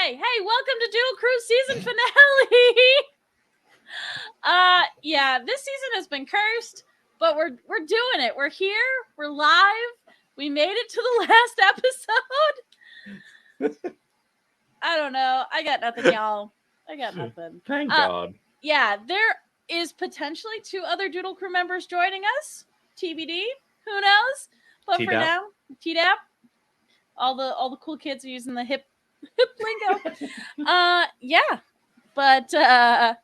Hey, welcome to Doodle Crew season finale. Yeah, this season has been cursed, but we're doing it. We're here. We're live. We made it to the last episode. I don't know. I got nothing, y'all. I got nothing. Thank God. Yeah, there is potentially 2 other Doodle Crew members joining us. TBD. Who knows? But for now, TDAP. All the cool kids are using the hip lingo. Yeah. But yeah,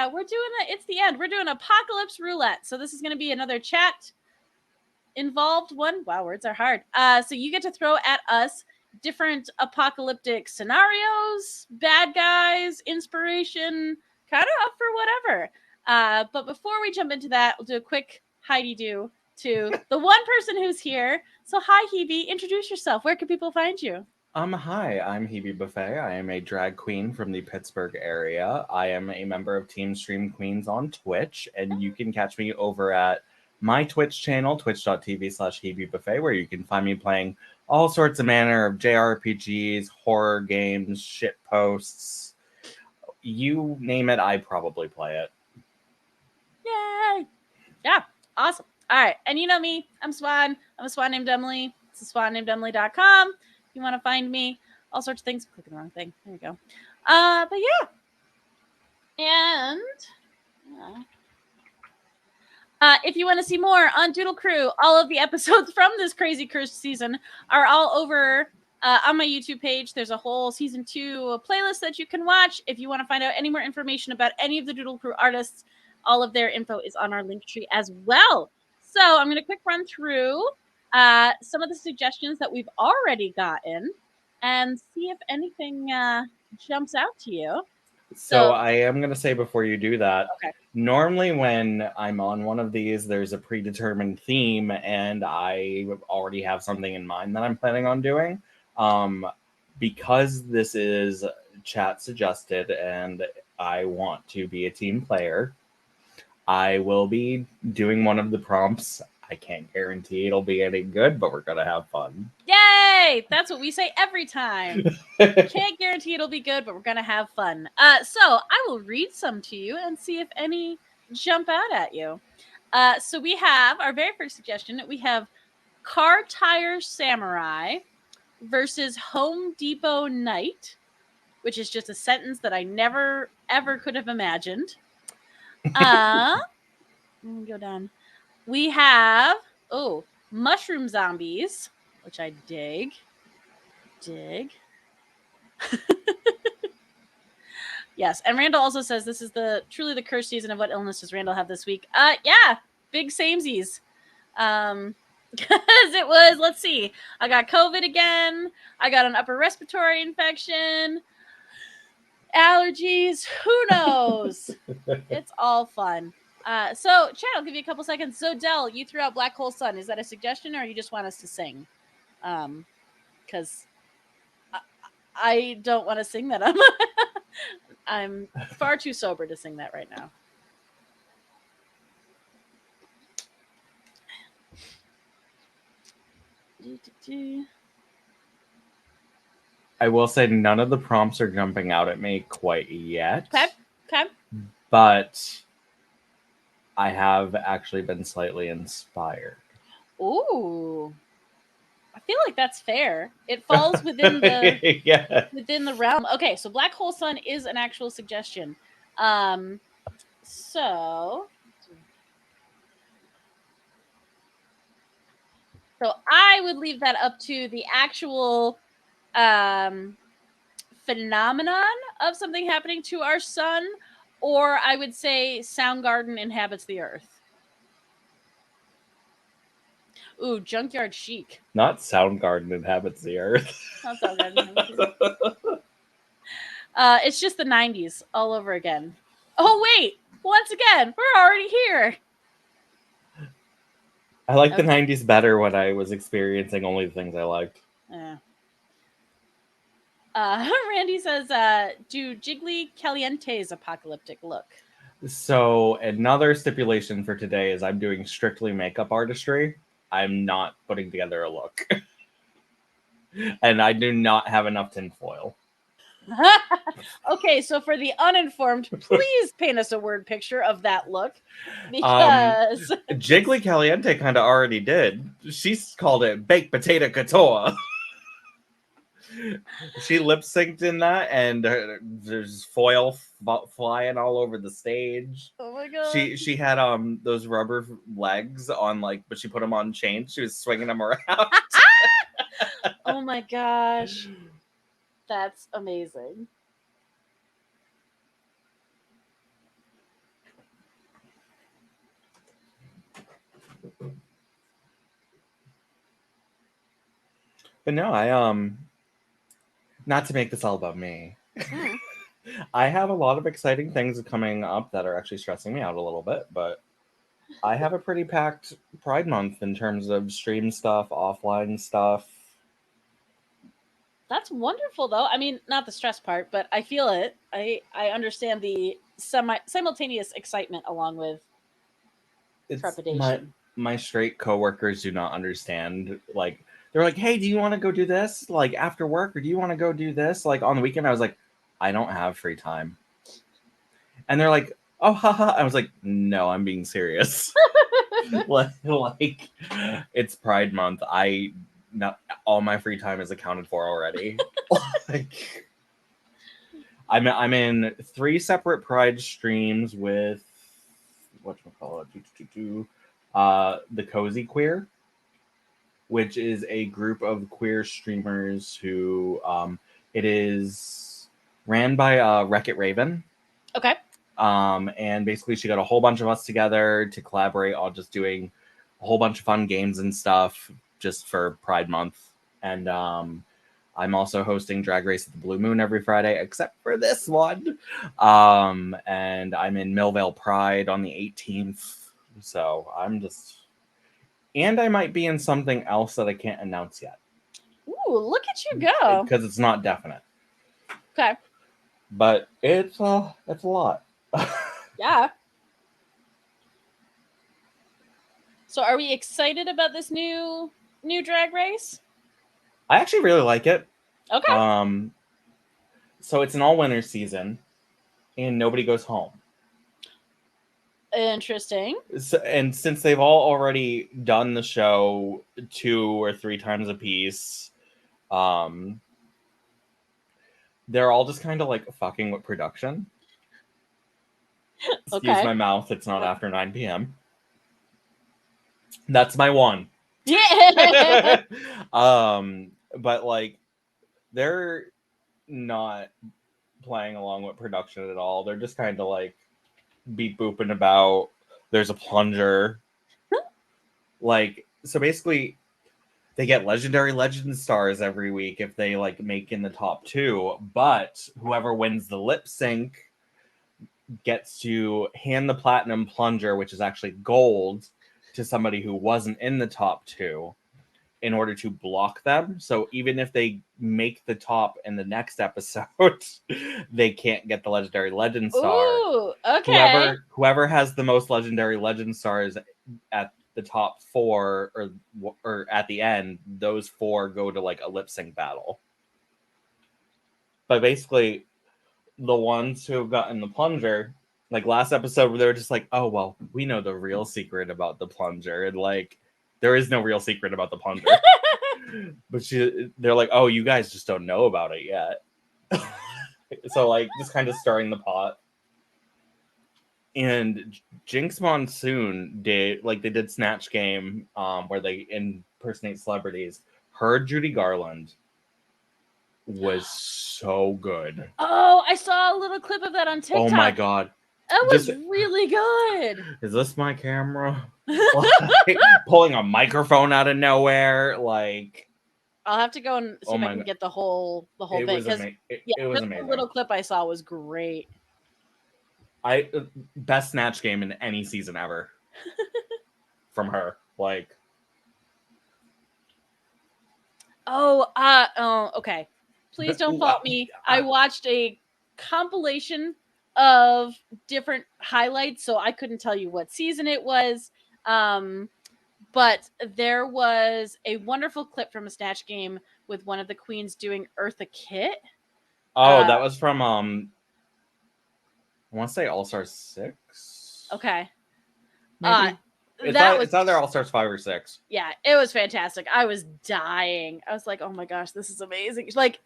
we're doing it's the end. We're doing Apocalypse Roulette. So this is gonna be another chat involved one. Wow, words are hard. So you get to throw at us different apocalyptic scenarios, bad guys, inspiration, kind of up for whatever. But before we jump into that, we'll do a quick Heidi-do to the one person who's here. So hi, Hebe, introduce yourself. Where can people find you? Hi, I'm Hebe Buffet. I am a drag queen from the Pittsburgh area. I am a member of Team Stream Queens on Twitch, and you can catch me over at my Twitch channel, twitch.tv/Hebe Buffet, where you can find me playing all sorts of manner of JRPGs, horror games, shit posts. You name it, I probably play it. Yay! Yeah, awesome. All right, and you know me, I'm Swan. I'm a Swan named Emily. It's swannamedemily.com. If you want to find me, all sorts of things. Clicking the wrong thing. There you go. But yeah. And if you want to see more on Doodle Crew, all of the episodes from this crazy cursed season are all over on my YouTube page. There's a whole season 2 playlist that you can watch. If you want to find out any more information about any of the Doodle Crew artists, all of their info is on our link tree as well. So I'm going to quick run through some of the suggestions that we've already gotten and see if anything jumps out to you. So I am going to say before you do that, okay. Normally when I'm on one of these, there's a predetermined theme, and I already have something in mind that I'm planning on doing. Because this is chat suggested and I want to be a team player, I will be doing one of the prompts. I can't guarantee it'll be any good, but we're going to have fun. Yay! That's what we say every time. Can't guarantee it'll be good, but we're going to have fun. So I will read some to you and see if any jump out at you. So we have our very first suggestion. We have Car Tire Samurai versus Home Depot Knight, which is just a sentence that I never, ever could have imagined. Let me go down. We have, Mushroom Zombies, which I dig. Yes, and Randall also says this is truly the cursed season of what illness does Randall have this week? Yeah, big samesies. Because it was, let's see, I got COVID again. I got an upper respiratory infection. Allergies. Who knows? It's all fun. So, Chad, I'll give you a couple seconds. So, Del, you threw out Black Hole Sun. Is that a suggestion, or you just want us to sing? Because I don't want to sing that. I'm far too sober to sing that right now. I will say none of the prompts are jumping out at me quite yet. Okay. But I have actually been slightly inspired. Ooh. I feel like that's fair. It falls within the within the realm. Okay, so Black Hole Sun is an actual suggestion. So I would leave that up to the actual phenomenon of something happening to our sun, or I would say Soundgarden inhabits the earth. Ooh, Junkyard Chic. Not Soundgarden inhabits the earth. Not Soundgarden. It's just the 90s all over again. Oh, wait. Once again, we're already here. I like the 90s better when I was experiencing only the things I liked. Randy says, do Jiggly Caliente's apocalyptic look? So another stipulation for today is I'm doing strictly makeup artistry. I'm not putting together a look. and I do not have enough tinfoil. Okay, so for the uninformed, please paint us a word picture of that look. Um, Because Jiggly Caliente kind of already did. She's called it baked potato couture. She lip synced in that, and there's foil flying all over the stage. oh my god. She had those rubber legs on, like, but she put them on chains. She was swinging them around. Oh my gosh. That's amazing. But no, I not to make this all about me. Mm. I have a lot of exciting things coming up that are actually stressing me out a little bit, but I have a pretty packed Pride Month in terms of stream stuff, offline stuff. That's wonderful though. I mean, not the stress part, but I feel it. I understand the simultaneous excitement along with It's trepidation. my straight coworkers do not understand. Like, they're like, "Hey, do you want to go do this like after work, or do you want to go do this like on the weekend?" I was like, "I don't have free time," and they're like, "Oh, haha." I was like, "No, I'm being serious." like, it's Pride Month. I not all my free time is accounted for already. Like, I'm in 3 separate Pride streams with whatchamacallit, the Cozy Queer, which is a group of queer streamers who it is ran by Wreck-It Raven. Okay. And basically she got a whole bunch of us together to collaborate on just doing a whole bunch of fun games and stuff just for Pride Month. And I'm also hosting Drag Race at the Blue Moon every Friday, except for this one. And I'm in Millvale Pride on the 18th. So I'm just. And I might be in something else that I can't announce yet. Ooh, look at you go. Because it's not definite. Okay. But it's a lot. Yeah. So are we excited about this new drag race? I actually really like it. Okay. So it's an all winter season, and nobody goes home. Interesting. So, and since they've all already done the show 2 or 3 times a piece, um, they're all just kind of like fucking with production. Excuse Okay. my mouth; it's not after 9 p.m. That's my one. Yeah. But like, they're not playing along with production at all. They're just kind of like beep booping about. There's a plunger. Like, so basically, they get legendary legend stars every week if they like make in the top 2. But whoever wins the lip sync gets to hand the platinum plunger, which is actually gold, to somebody who wasn't in the top 2 in order to block them. So even if they make the top in the next episode, they can't get the legendary legend star. Ooh, okay. Whoever has the most legendary legend stars at the top 4 or at the end, those 4 go to like a lip sync battle. But basically, the ones who have gotten the plunger, like last episode, they were just like, "Oh well, we know the real secret about the plunger," and like, there is no real secret about the plunger. But they're like, "Oh, you guys just don't know about it yet." So like, just kind of stirring the pot. And Jinx Monsoon they did Snatch Game, where they impersonate celebrities. Her Judy Garland was so good. Oh, I saw a little clip of that on TikTok. Oh my god. That was really good. Is this my camera? Like, pulling a microphone out of nowhere, like. I'll have to go and see if I can get the whole thing, because it was amazing. The little clip I saw was great. Best Snatch Game in any season ever from her. Like, okay. Please don't fault me. I watched a compilation of different highlights, so I couldn't tell you what season it was. But there was a wonderful clip from a Snatch Game with one of the queens doing Eartha Kitt. Oh, that was from I want to say All Stars 6. Okay. Maybe. It's either All Stars 5 or 6. Yeah, it was fantastic. I was dying. I was like, oh my gosh, this is amazing. Like,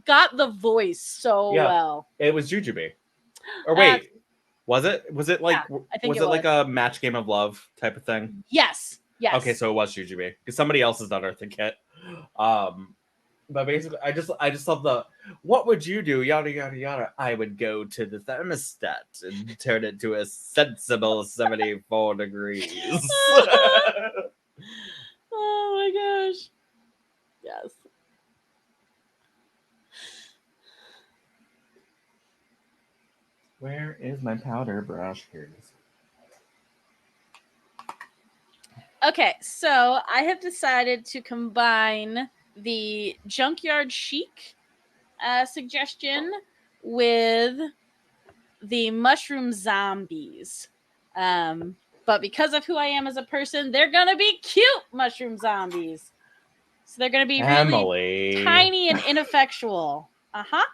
got the voice so well. It was Jujubee. Or wait, was it? Was it like I think was it like a match game of love type of thing? Yes. Yes. Okay, so it was Jujubee because somebody else has done Eartha Kitt. But basically, I just love the what would you do? Yada yada yada. I would go to the thermostat and turn it to a sensible 74 degrees. Oh my gosh. Yes. Where is my powder brush? Here it is. Okay, so I have decided to combine the Junkyard Chic suggestion with the Mushroom Zombies. But because of who I am as a person, they're gonna be cute mushroom zombies. So they're gonna be really tiny and ineffectual. Uh-huh.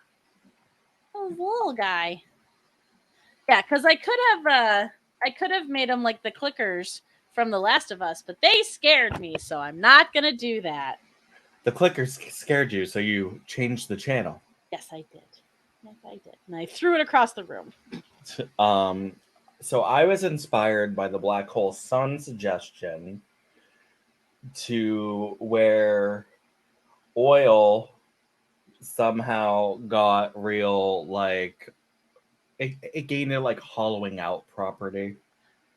Oh, the little guy. Yeah, because I could have made them like the clickers from The Last of Us, but they scared me, so I'm not gonna do that. The clickers scared you, so you changed the channel. Yes, I did. Yes, I did. And I threw it across the room. So I was inspired by the Black Hole Sun suggestion to where oil somehow got real, like it gained a like hollowing out property.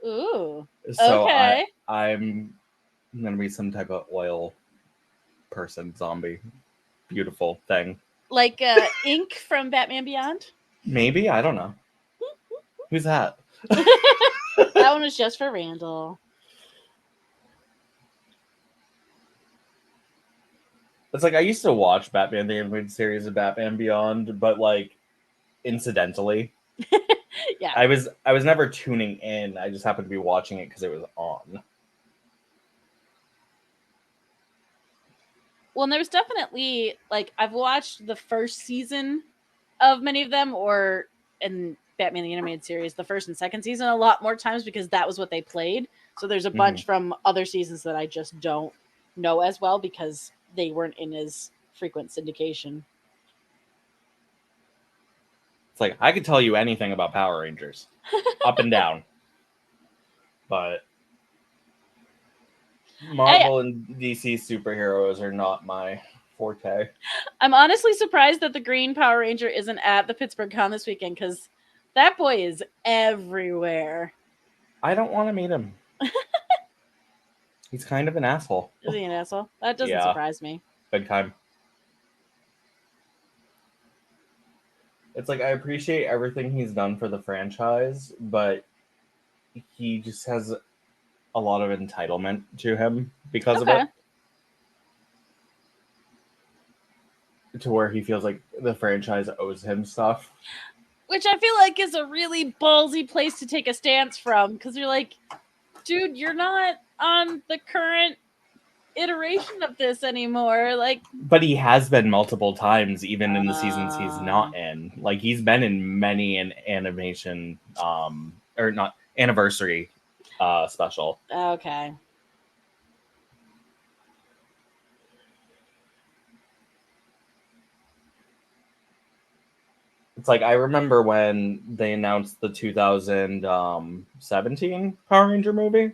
Ooh. So okay. I'm gonna be some type of oil person, zombie, beautiful thing. Like Ink from Batman Beyond? Maybe, I don't know. Who's that? That one was just for Randall. It's like I used to watch Batman the Animated Series of Batman Beyond, but like incidentally. Yeah. I was never tuning in. I just happened to be watching it because it was on. Well, and there was definitely like I've watched the first season of many of them, or in Batman the Animated Series, the first and second season a lot more times because that was what they played. So there's a bunch from other seasons that I just don't know as well because they weren't in as frequent syndication. It's like I could tell you anything about Power Rangers, up and down, but Marvel and DC superheroes are not my forte. I'm honestly surprised that the Green Power Ranger isn't at the Pittsburgh Con this weekend because that boy is everywhere. I don't want to meet him. He's kind of an asshole. Is he an asshole? That doesn't surprise me. Big time. It's like I appreciate everything he's done for the franchise, but he just has a lot of entitlement to him because of it. To where he feels like the franchise owes him stuff. Which I feel like is a really ballsy place to take a stance from, because you're like, dude, you're not on the current iteration of this anymore. Like, but he has been multiple times, even in the seasons he's not in. Like he's been in many an animation, or not anniversary, special. Okay. It's like I remember when they announced the 2017 Power Ranger movie.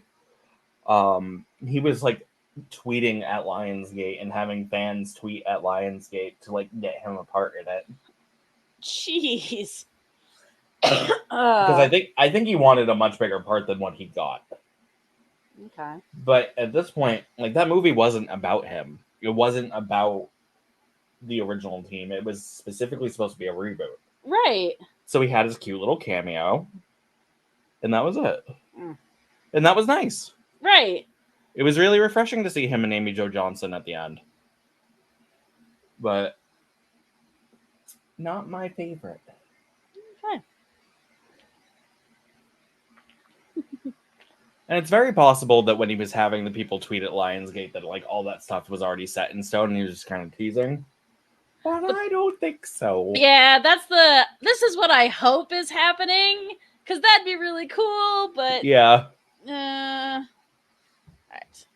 He was like tweeting at Lionsgate and having fans tweet at Lionsgate to like get him a part in it. Jeez. Because I think he wanted a much bigger part than what he got. Okay. But at this point, like that movie wasn't about him. It wasn't about the original team. It was specifically supposed to be a reboot. Right. So he had his cute little cameo, and that was it. And that was nice. Right. It was really refreshing to see him and Amy Jo Johnson at the end. But not my favorite. Okay. And it's very possible that when he was having the people tweet at Lionsgate that like all that stuff was already set in stone and he was just kind of teasing. But I don't think so. Yeah, this is what I hope is happening, because that'd be really cool, but yeah. All right.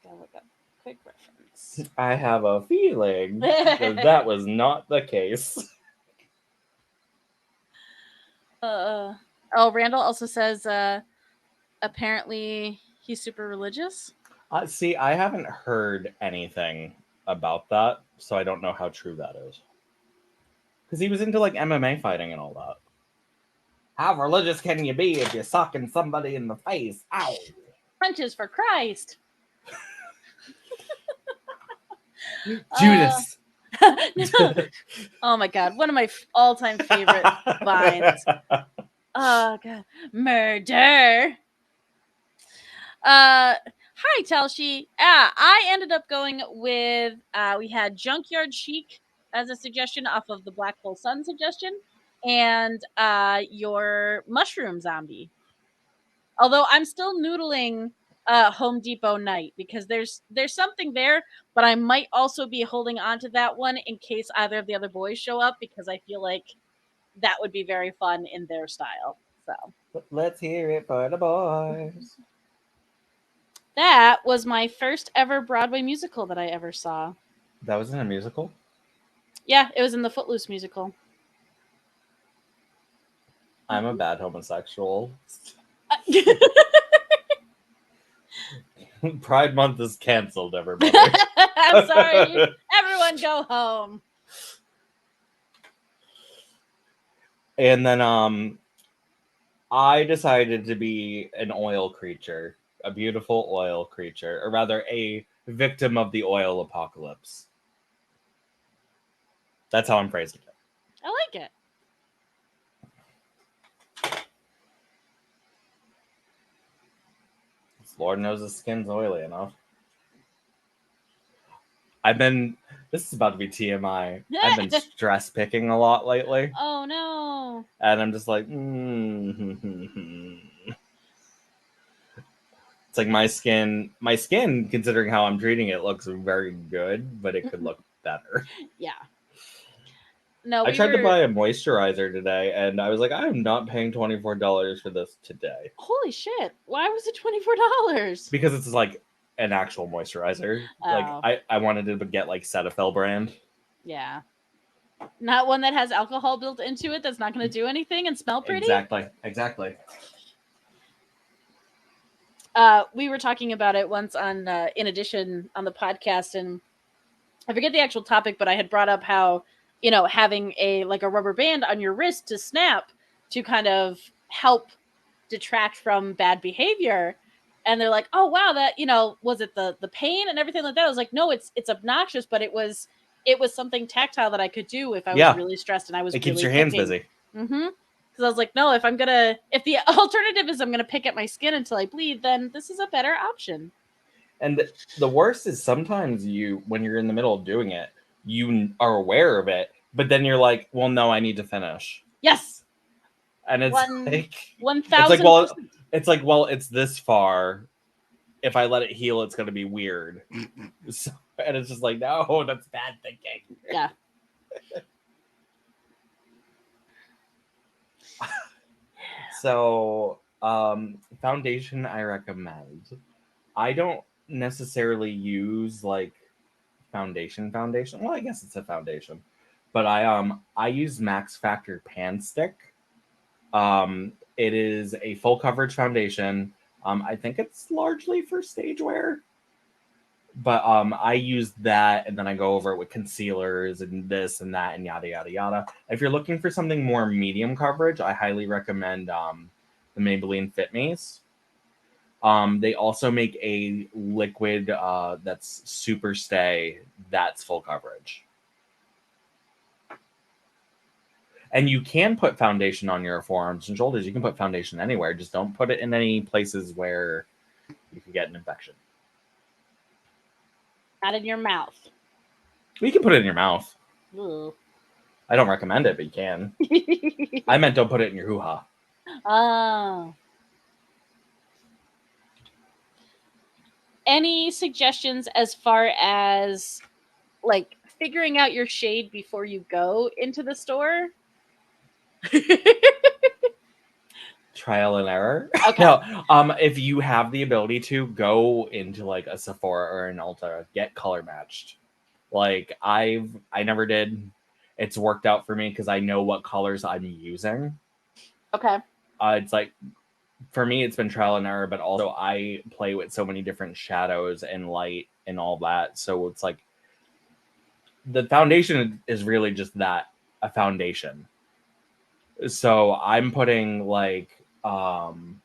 Gotta look up quick reference. I have a feeling that was not the case. Randall also says apparently he's super religious. See, I haven't heard anything about that, so I don't know how true that is. Because he was into like MMA fighting and all that. How religious can you be if you're socking somebody in the face? Ow! Punches for Christ. Judas. No. Oh my god, one of my all-time favorite vines. Oh god, murder. Hi Telshi. I ended up going with we had Junkyard Chic as a suggestion off of the Black Hole Sun suggestion, and your Mushroom Zombie. Although I'm still noodling Home Depot Night, because there's something there, but I might also be holding on to that one in case either of the other boys show up, because I feel like that would be very fun in their style. So let's hear it for the boys. That was my first ever Broadway musical that I ever saw. That was in a musical? Yeah, it was in the Footloose musical. I'm a bad homosexual. Pride Month is canceled, everybody. I'm sorry. Everyone go home. And then I decided to be an oil creature. A beautiful oil creature. Or rather, a victim of the oil apocalypse. That's how I'm phrasing it. I like it. Lord knows his skin's oily enough. This is about to be TMI. I've been stress picking a lot lately. Oh no. And I'm just like, It's like my skin, considering how I'm treating it, looks very good, but it could look better. Yeah. No, I tried to buy a moisturizer today, and I was like, I am not paying $24 for this today. Holy shit. Why was it $24? Because it's like an actual moisturizer. Oh. Like I wanted to get like Cetaphil brand. Yeah. Not one that has alcohol built into it that's not going to do anything and smell pretty? Exactly. We were talking about it once on In Addition on the podcast, and I forget the actual topic, but I had brought up how, having a rubber band on your wrist to snap to kind of help detract from bad behavior. And they're like, oh wow, that, was it the pain and everything like that? I was like, no, it's obnoxious, but it was something tactile that I could do if I was really stressed and I was. It keeps your hands busy. Mm-hmm. Because I was like, no, if the alternative is I'm gonna pick at my skin until I bleed, then this is a better option. And the worst is sometimes when you're in the middle of doing it, you are aware of it, but then you're like, well, no, I need to finish. Yes. And it's 1,000%. It's like, well, it's this far. If I let it heal, it's going to be weird. And it's just like, no, that's bad thinking. Yeah. So, foundation I recommend. I don't necessarily use like foundation. Well, I guess it's a foundation, but I use Max Factor Pan Stick. It is a full coverage foundation. I think it's largely for stage wear, but I use that, and then I go over it with concealers and this and that and yada yada yada. If you're looking for something more medium coverage, I highly recommend the Maybelline Fit Me's. They also make a liquid that's Super Stay that's full coverage. And you can put foundation on your forearms and shoulders. You can put foundation anywhere. Just don't put it in any places where you can get an infection. Not in your mouth. Well, you can put it in your mouth. Ooh. I don't recommend it, but you can. I meant don't put it in your hoo-ha. Oh. Any suggestions as far as like figuring out your shade before you go into the store? Trial and error. Okay. No, if you have the ability to go into like a Sephora or an Ulta, get color matched. Like I never did. It's worked out for me because I know what colors I'm using. Okay. It's like for me, it's been trial and error, but also I play with so many different shadows and light and all that. So it's like the foundation is really just that, a foundation. So I'm putting like I'm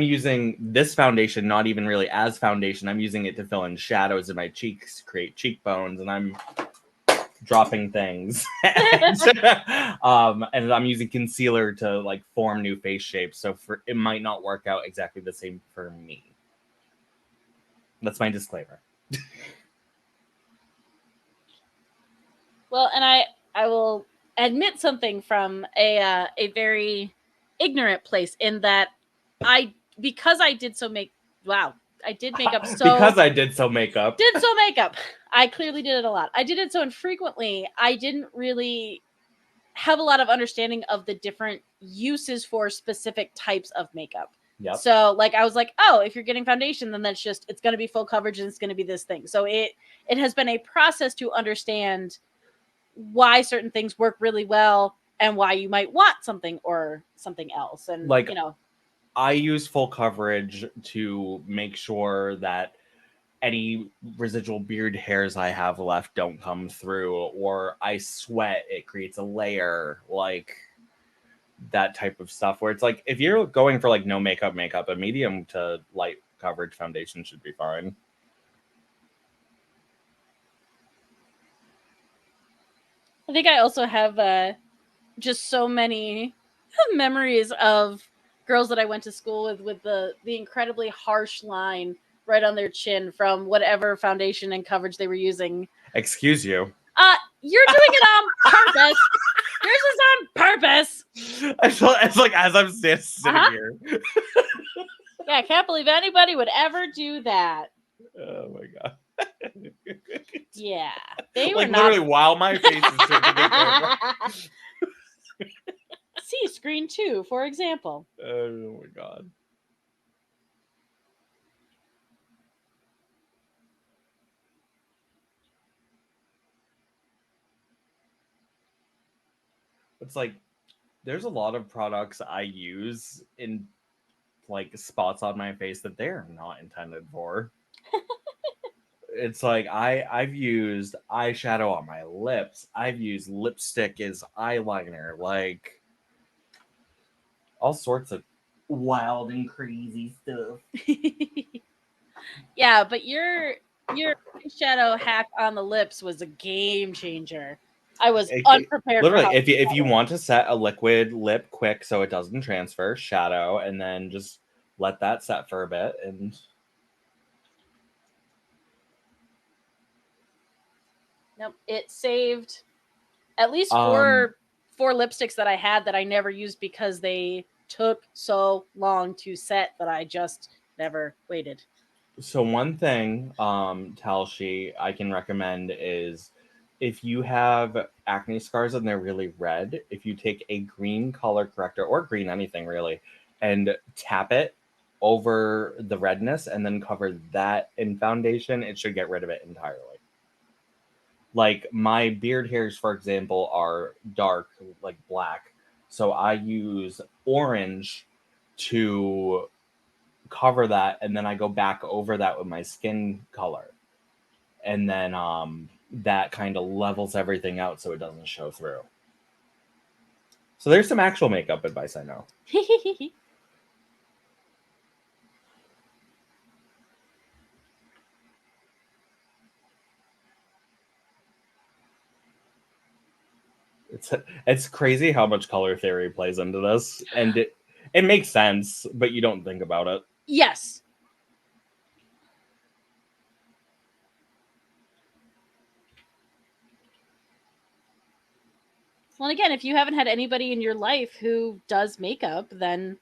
using this foundation not even really as foundation. I'm using it to fill in shadows in my cheeks, create cheekbones, and I'm dropping things. And I'm using concealer to like form new face shapes. So for it might not work out exactly the same for me. That's my disclaimer. Well, and I will admit something from a very ignorant place in that because I did so make wow I did makeup so because I did so makeup. I clearly did it a lot. I did it so infrequently. I didn't really have a lot of understanding of the different uses for specific types of makeup. Yep. So like I was like, oh, if you're getting foundation, then that's just it's going to be full coverage and it's going to be this thing. So it has been a process to understand why certain things work really well and why you might want something or something else. And like I use full coverage to make sure that any residual beard hairs I have left don't come through, or I sweat, it creates a layer, like that type of stuff. Where it's like if you're going for like no makeup, a medium to light coverage foundation should be fine. I think I also have just so many memories of girls that I went to school with the incredibly harsh line right on their chin from whatever foundation and coverage they were using. Excuse you. You're doing it on purpose. Yours is on purpose. It's like as I'm sitting here. Yeah, I can't believe anybody would ever do that. Oh my god. Yeah, they like were literally not. while my face is turned to the camera. See screen 2, for example. Oh my god. It's like there's a lot of products I use in like spots on my face that they're not intended for. It's like I've used eyeshadow on my lips. I've used lipstick as eyeliner, like all sorts of wild and crazy stuff. Yeah, but your eyeshadow hack on the lips was a game changer. I was unprepared. Literally, for how if you want to set a liquid lip quick so it doesn't transfer, shadow, and then just let that set for a bit. And nope, it saved at least four lipsticks that I had that I never used because they took so long to set that I just never waited. So one thing, Talshi, I can recommend is if you have acne scars and they're really red, if you take a green color corrector or green anything really, and tap it over the redness and then cover that in foundation, it should get rid of it entirely. Like my beard hairs, for example, are dark, like black. So I use orange to cover that, and then I go back over that with my skin color, and then that kind of levels everything out so it doesn't show through. So there's some actual makeup advice I know. It's crazy how much color theory plays into this, and it makes sense, but you don't think about it. Yes. Well, again, if you haven't had anybody in your life who does makeup, then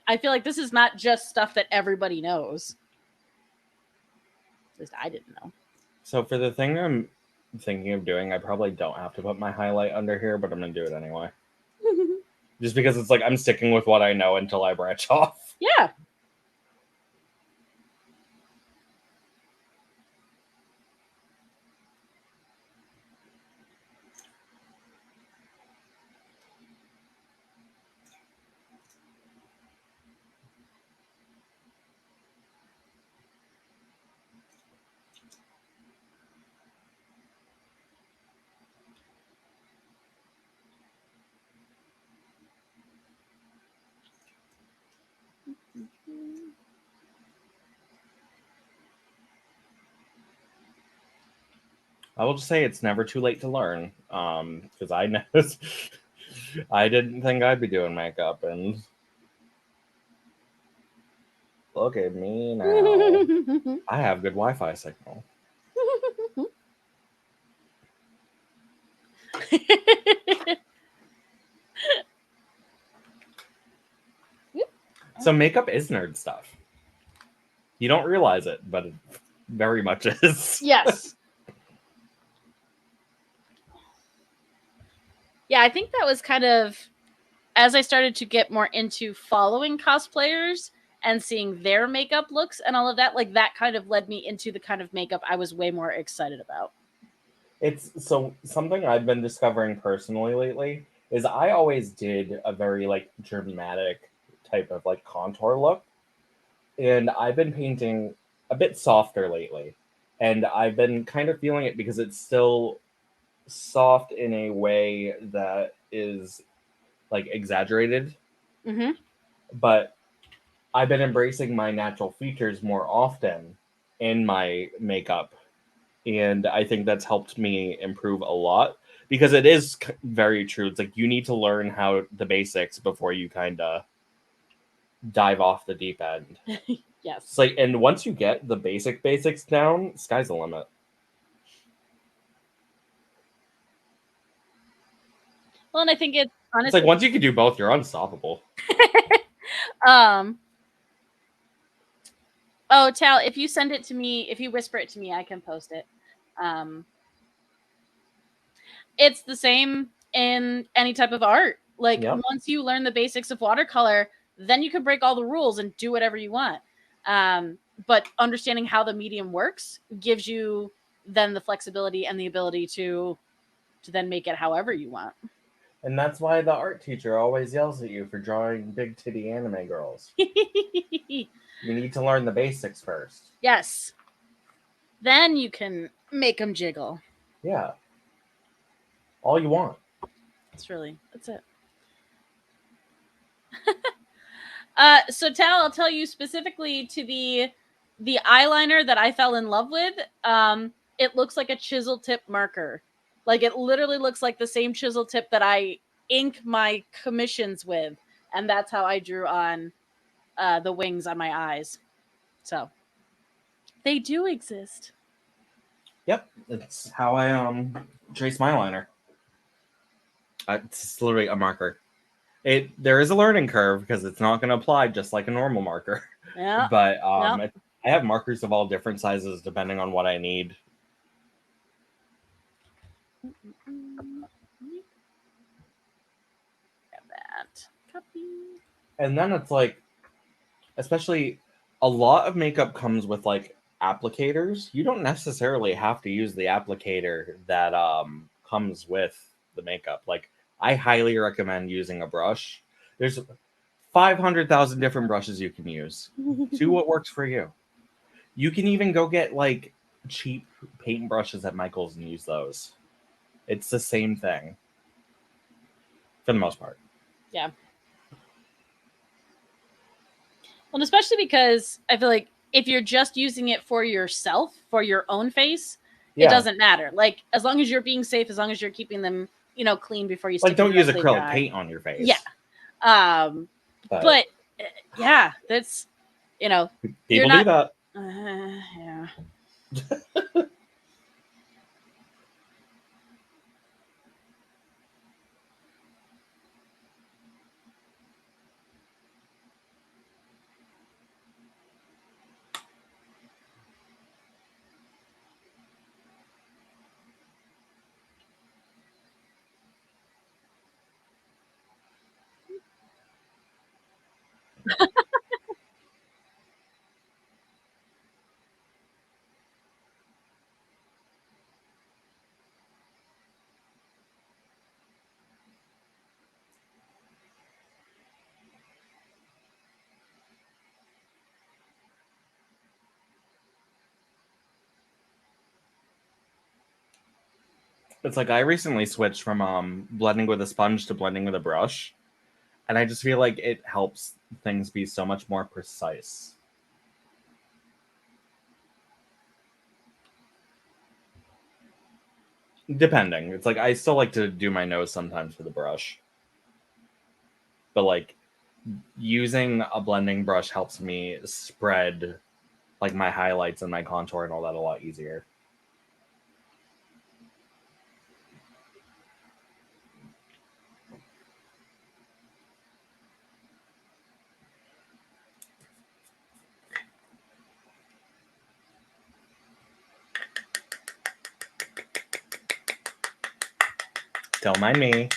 I feel like this is not just stuff that everybody knows. At least I didn't know. So for the thing I'm thinking of doing, I probably don't have to put my highlight under here, but I'm gonna do it anyway. Just because it's like I'm sticking with what I know until I branch off. Yeah. I will just say it's never too late to learn. Because I know I didn't think I'd be doing makeup, and look at me now. I have good Wi-Fi signal. So makeup is nerd stuff. You don't realize it, but it very much is. Yes. Yeah, I think that was kind of as I started to get more into following cosplayers and seeing their makeup looks and all of that, like that kind of led me into the kind of makeup I was way more excited about. It's so something I've been discovering personally lately is I always did a very like dramatic type of like contour look, and I've been painting a bit softer lately, and I've been kind of feeling it because it's still soft in a way that is like exaggerated, Mm-hmm. but I've been embracing my natural features more often in my makeup, and I think that's helped me improve a lot because it is very true. It's like you need to learn how the basics before you kind of dive off the deep end. Yes. It's like, and once you get the basics down, sky's the limit. Well, and I think it's honestly It's like once you can do both, you're unstoppable. Oh, Tal, if you send it to me, if you whisper it to me, I can post it. It's the same in any type of art. Like Yep. once you learn the basics of watercolor, then you can break all the rules and do whatever you want. But understanding how the medium works gives you then the flexibility and the ability to then make it however you want. And that's why the art teacher always yells at you for drawing big titty anime girls. You need to learn the basics first. Yes. Then you can make them jiggle. Yeah. All you want. That's it. So Tal, I'll tell you specifically to the eyeliner that I fell in love with. It looks like a chisel tip marker. Like it literally looks like the same chisel tip that I ink my commissions with, and that's how I drew on the wings on my eyes. So they do exist. Yep, it's how I trace my liner. It's literally a marker. There is a learning curve because it's not going to apply just like a normal marker. Yeah. But Yep. I have markers of all different sizes depending on what I need. Grab that. Copy. And then it's like, especially a lot of makeup comes with like applicators. You don't necessarily have to use the applicator that comes with the makeup. Like I highly recommend using a brush. There's 500,000 different brushes you can use. Do what works for you. You can even go get like cheap paint brushes at Michael's and use those. It's the same thing for the most part. Yeah. Well, especially because I feel like if you're just using it for yourself, for your own face, it doesn't matter. Like as long as you're being safe, as long as you're keeping them, clean before you stick like don't use directly in your acrylic eye. paint on your face. Yeah. But yeah, that's people you're not, do that. Yeah. It's like I recently switched from blending with a sponge to blending with a brush, and I just feel like it helps things be so much more precise. Depending. It's like I still like to do my nose sometimes with a brush. But like using a blending brush helps me spread like my highlights and my contour and all that a lot easier. Don't mind me.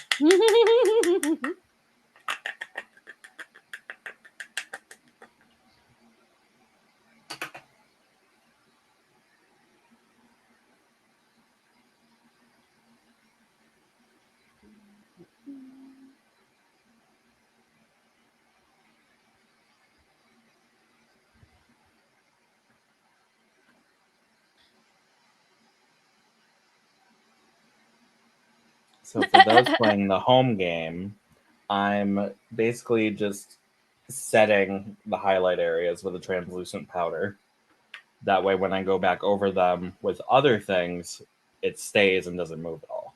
So for those playing the home game, I'm basically just setting the highlight areas with a translucent powder. That way when I go back over them with other things, it stays and doesn't move at all.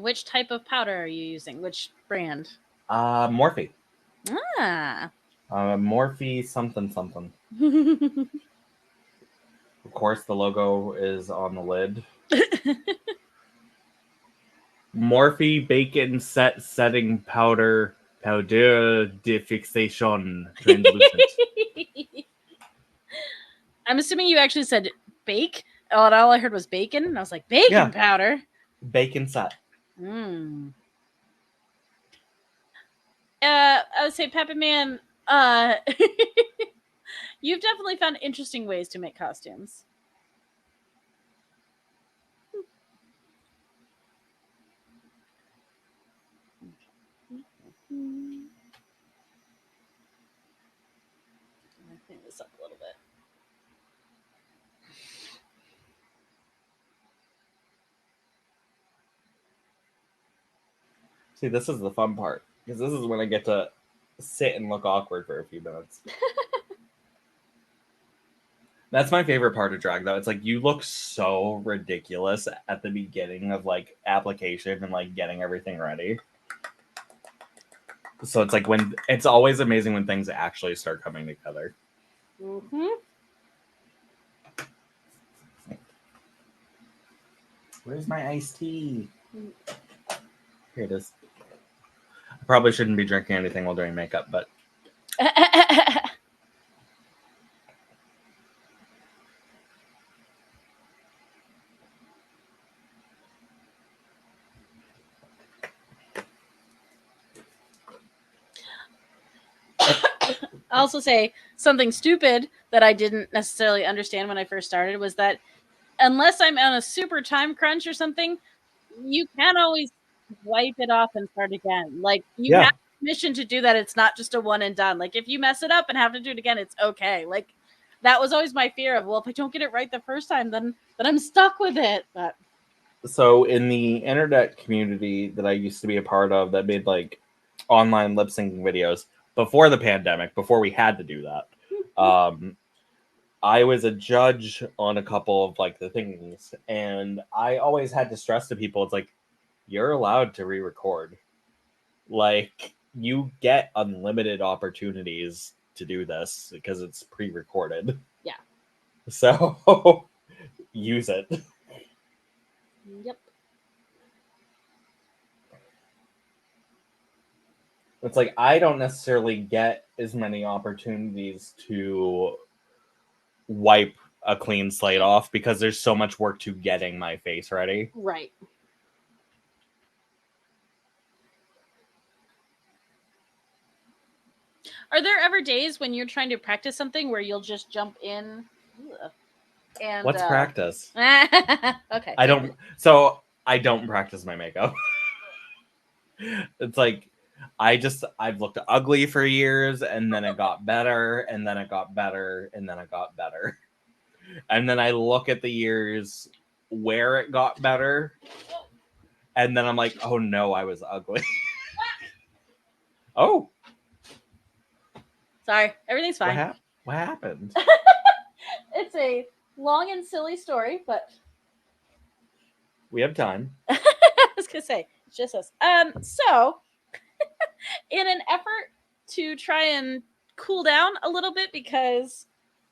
Which type of powder are you using? Which brand? Morphe. Ah. Morphe something something. Of course, the logo is on the lid. Morphe Bacon Setting Powder de Fixation Translucent. I'm assuming you actually said bake. Oh, and all I heard was bacon, and I was like, bacon powder. Bacon set. I would say, Peppa Man, you've definitely found interesting ways to make costumes. Let me clean this up a little bit. See, this is the fun part, because this is when I get to sit and look awkward for a few minutes. That's my favorite part of drag, though. It's like you look so ridiculous at the beginning of like application and like getting everything ready. So it's like when it's always amazing when things actually start coming together. Mm-hmm. Where's my iced tea? Here it is. I probably shouldn't be drinking anything while doing makeup, but I'll also say something stupid that I didn't necessarily understand when I first started was that unless I'm on a super time crunch or something, you can't always wipe it off and start again. Like you have permission to do that. It's not just a one and done. Like if you mess it up and have to do it again, it's okay. Like that was always my fear of, well, if I don't get it right the first time, then I'm stuck with it. But so in the internet community that I used to be a part of that made like online lip syncing videos before the pandemic, before we had to do that, I was a judge on a couple of like the things, and I always had to stress to people, it's like, you're allowed to re-record. Like you get unlimited opportunities to do this because it's pre-recorded. Yeah. So use it. Yep. It's like I don't necessarily get as many opportunities to wipe a clean slate off because there's so much work to getting my face ready. Right. Are there ever days when you're trying to practice something where you'll just jump in? And what's practice? Okay. I don't practice my makeup. It's like I've looked ugly for years, and then it got better, and then it got better, and then it got better. And then I look at the years where it got better. And then I'm like, oh no, I was ugly. Oh. Sorry, everything's fine. What happened? It's a long and silly story, but We have time. I was gonna say it's just us. So in an effort to try and cool down a little bit because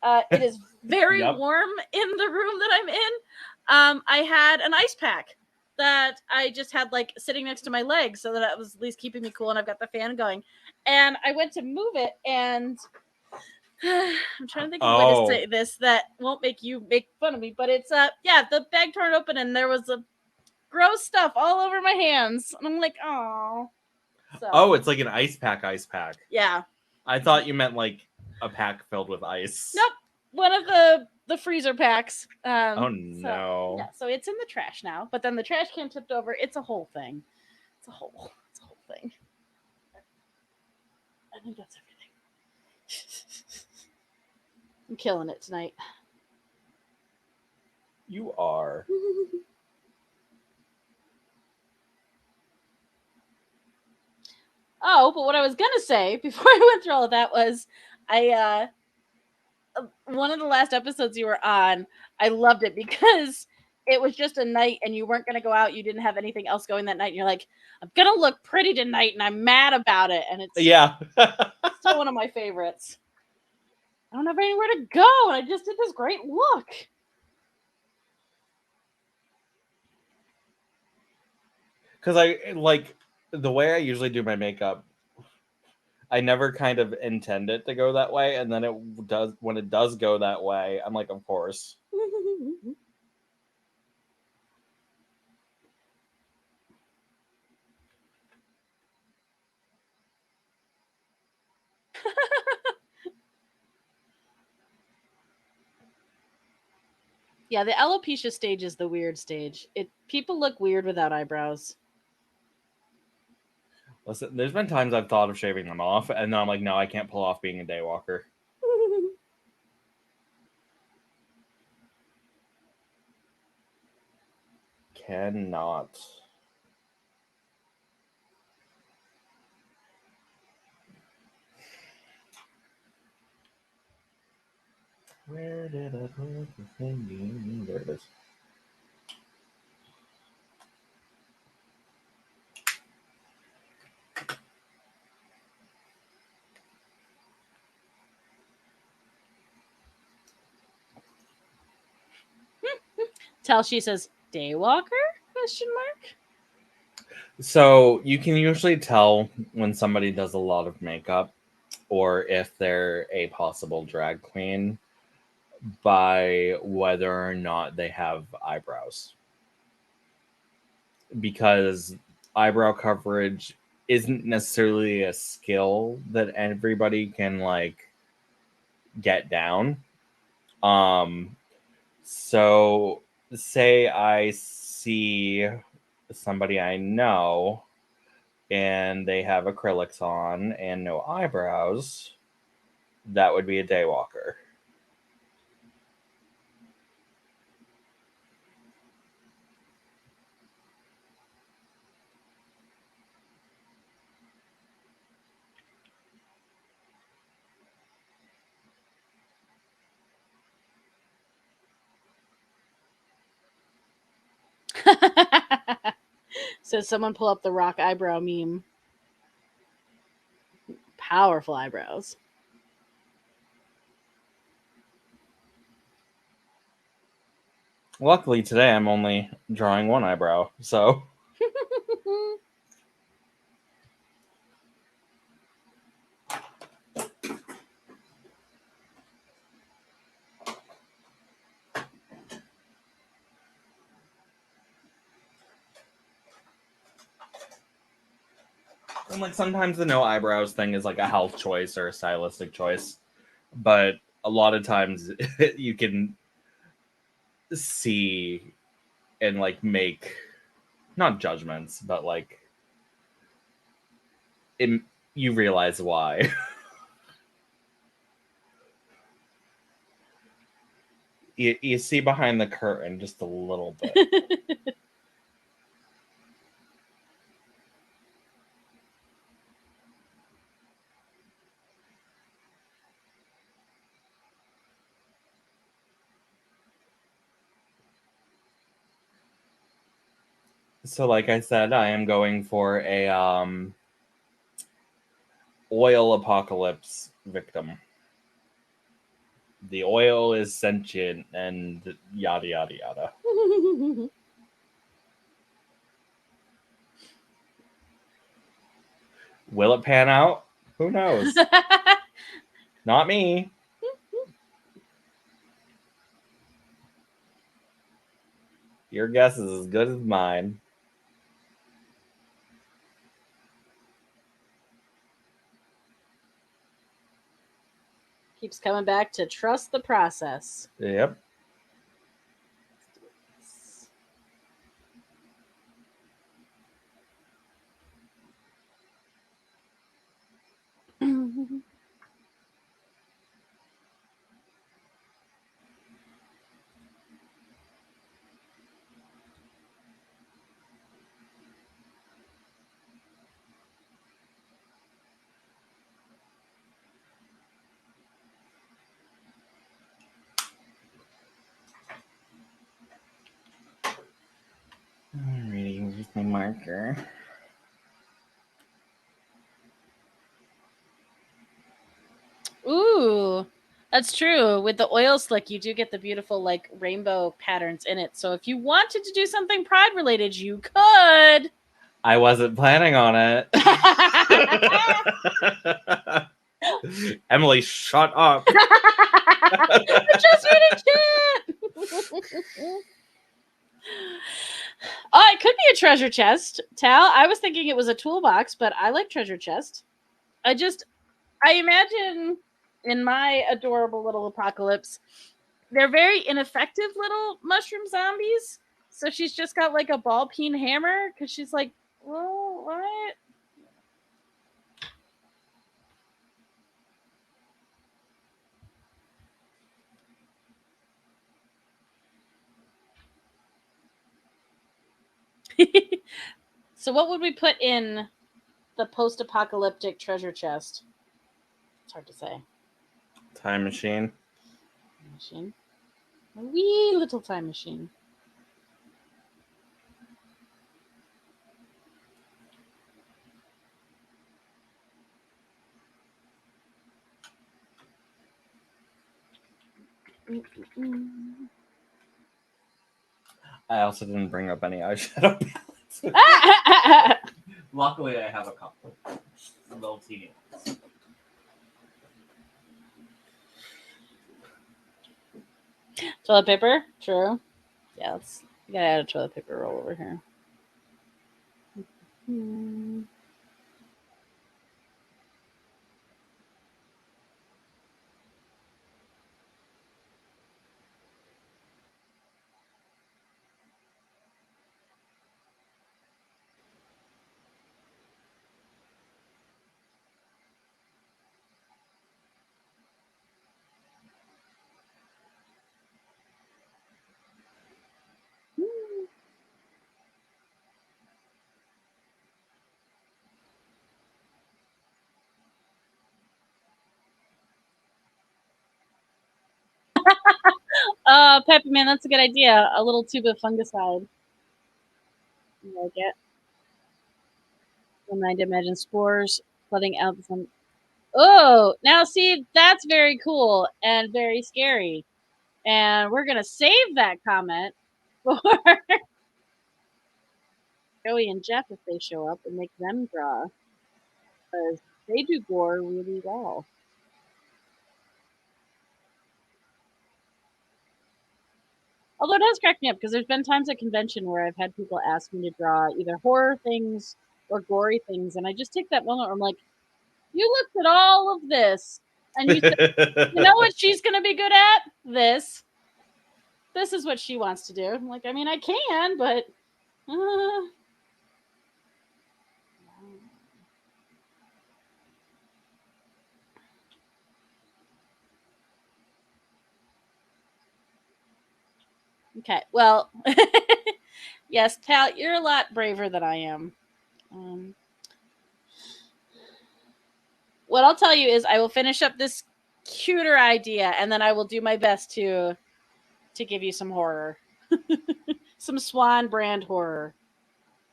it is very Yep. warm in the room that I'm in, I had an ice pack that I just had like sitting next to my leg so that it was at least keeping me cool, and I've got the fan going. And I went to move it, and I'm trying to think of a way to say this that won't make you make fun of me, but it's the bag torn open and there was a gross stuff all over my hands, and I'm like, oh. So. Oh, it's like an ice pack. Yeah. I thought you meant like a pack filled with ice. Nope. One of the freezer packs. Oh no. So it's in the trash now, but then the trash can tipped over. It's a whole thing. It's a whole thing. I think that's everything. I'm killing it tonight. You are. Oh, but what I was gonna say before I went through all of that was one of the last episodes you were on, I loved it because it was just a night and you weren't going to go out. You didn't have anything else going that night. And you're like, I'm going to look pretty tonight and I'm mad about it. And it's still one of my favorites. I don't have anywhere to go. And I just did this great look. Because I like the way I usually do my makeup. I never kind of intend it to go that way, and then it does. When it does go that way, I'm like, of course. Yeah, the alopecia stage is the weird stage. People look weird without eyebrows. Listen, there's been times I've thought of shaving them off, and then I'm like, no, I can't pull off being a daywalker. Cannot. Where did I put the thing? There it is. Tell she says, daywalker? ? So you can usually tell when somebody does a lot of makeup or if they're a possible drag queen by whether or not they have eyebrows. Because eyebrow coverage isn't necessarily a skill that everybody can like get down. So say I see somebody I know and they have acrylics on and no eyebrows, that would be a daywalker. So someone pull up the rock eyebrow meme. Powerful eyebrows. Luckily today I'm only drawing one eyebrow, so and like sometimes the no eyebrows thing is like a health choice or a stylistic choice, but a lot of times you can see and like make not judgments, but like you realize why. You see behind the curtain just a little bit. So, like I said, I am going for a oil apocalypse victim. The oil is sentient and yada yada yada. Will it pan out? Who knows? Not me. Your guess is as good as mine. Keeps coming back to trust the process. Yep. Alrighty, here's my marker. Ooh, that's true. With the oil slick, you do get the beautiful like rainbow patterns in it. So if you wanted to do something pride related, you could. I wasn't planning on it. Emily, shut up. I'm just reading chat. Oh, it could be a treasure chest, Tal. I was thinking it was a toolbox, but I like treasure chest. I imagine in my adorable little apocalypse, they're very ineffective little mushroom zombies. So she's just got like a ball peen hammer because she's like, well, what? So what would we put in the post-apocalyptic treasure chest? It's hard to say. Time machine. Machine. A wee little time machine. I also didn't bring up any eyeshadow palettes. Luckily, I have a couple. Little teeny ones. Toilet paper? True. Yeah, we gotta add a toilet paper roll over here. Peppermint, that's a good idea. A little tube of fungicide. I like it. I imagine spores flooding out from. Oh, now see, that's very cool and very scary. And we're gonna save that comment for Joey and Jeff if they show up and make them draw, because they do gore really well. Although it does crack me up because there's been times at convention where I've had people ask me to draw either horror things or gory things, and I just take that moment where I'm like, you looked at all of this and you said, you know what she's going to be good at? This. This is what she wants to do. I'm like, I mean, I can, but. Okay, well, yes, Tal, you're a lot braver than I am. What I'll tell you is I will finish up this cuter idea, and then I will do my best to give you some horror. Some Swan brand horror.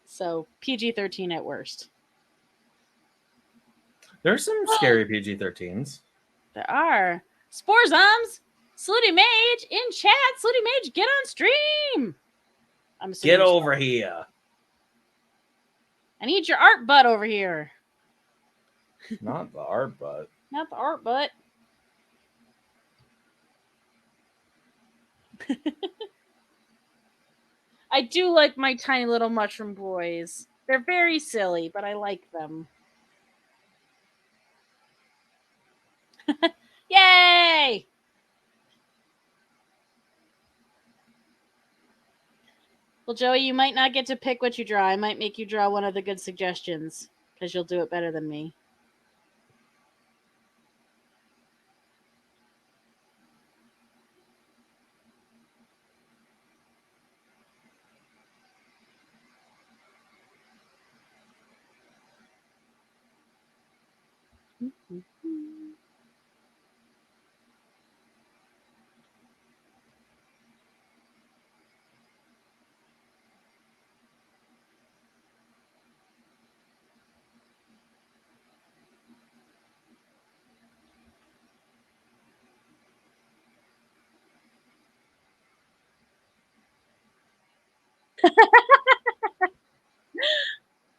So PG-13 at worst. There's some scary PG-13s. There are. Sporzums! Slutty Mage in chat! Slutty Mage, get on stream! I'm assuming Get over here. I need your art butt over here. Not the art butt. Not the art butt. I do like my tiny little mushroom boys. They're very silly, but I like them. Yay! Well, Joey, you might not get to pick what you draw. I might make you draw one of the good suggestions, because you'll do it better than me.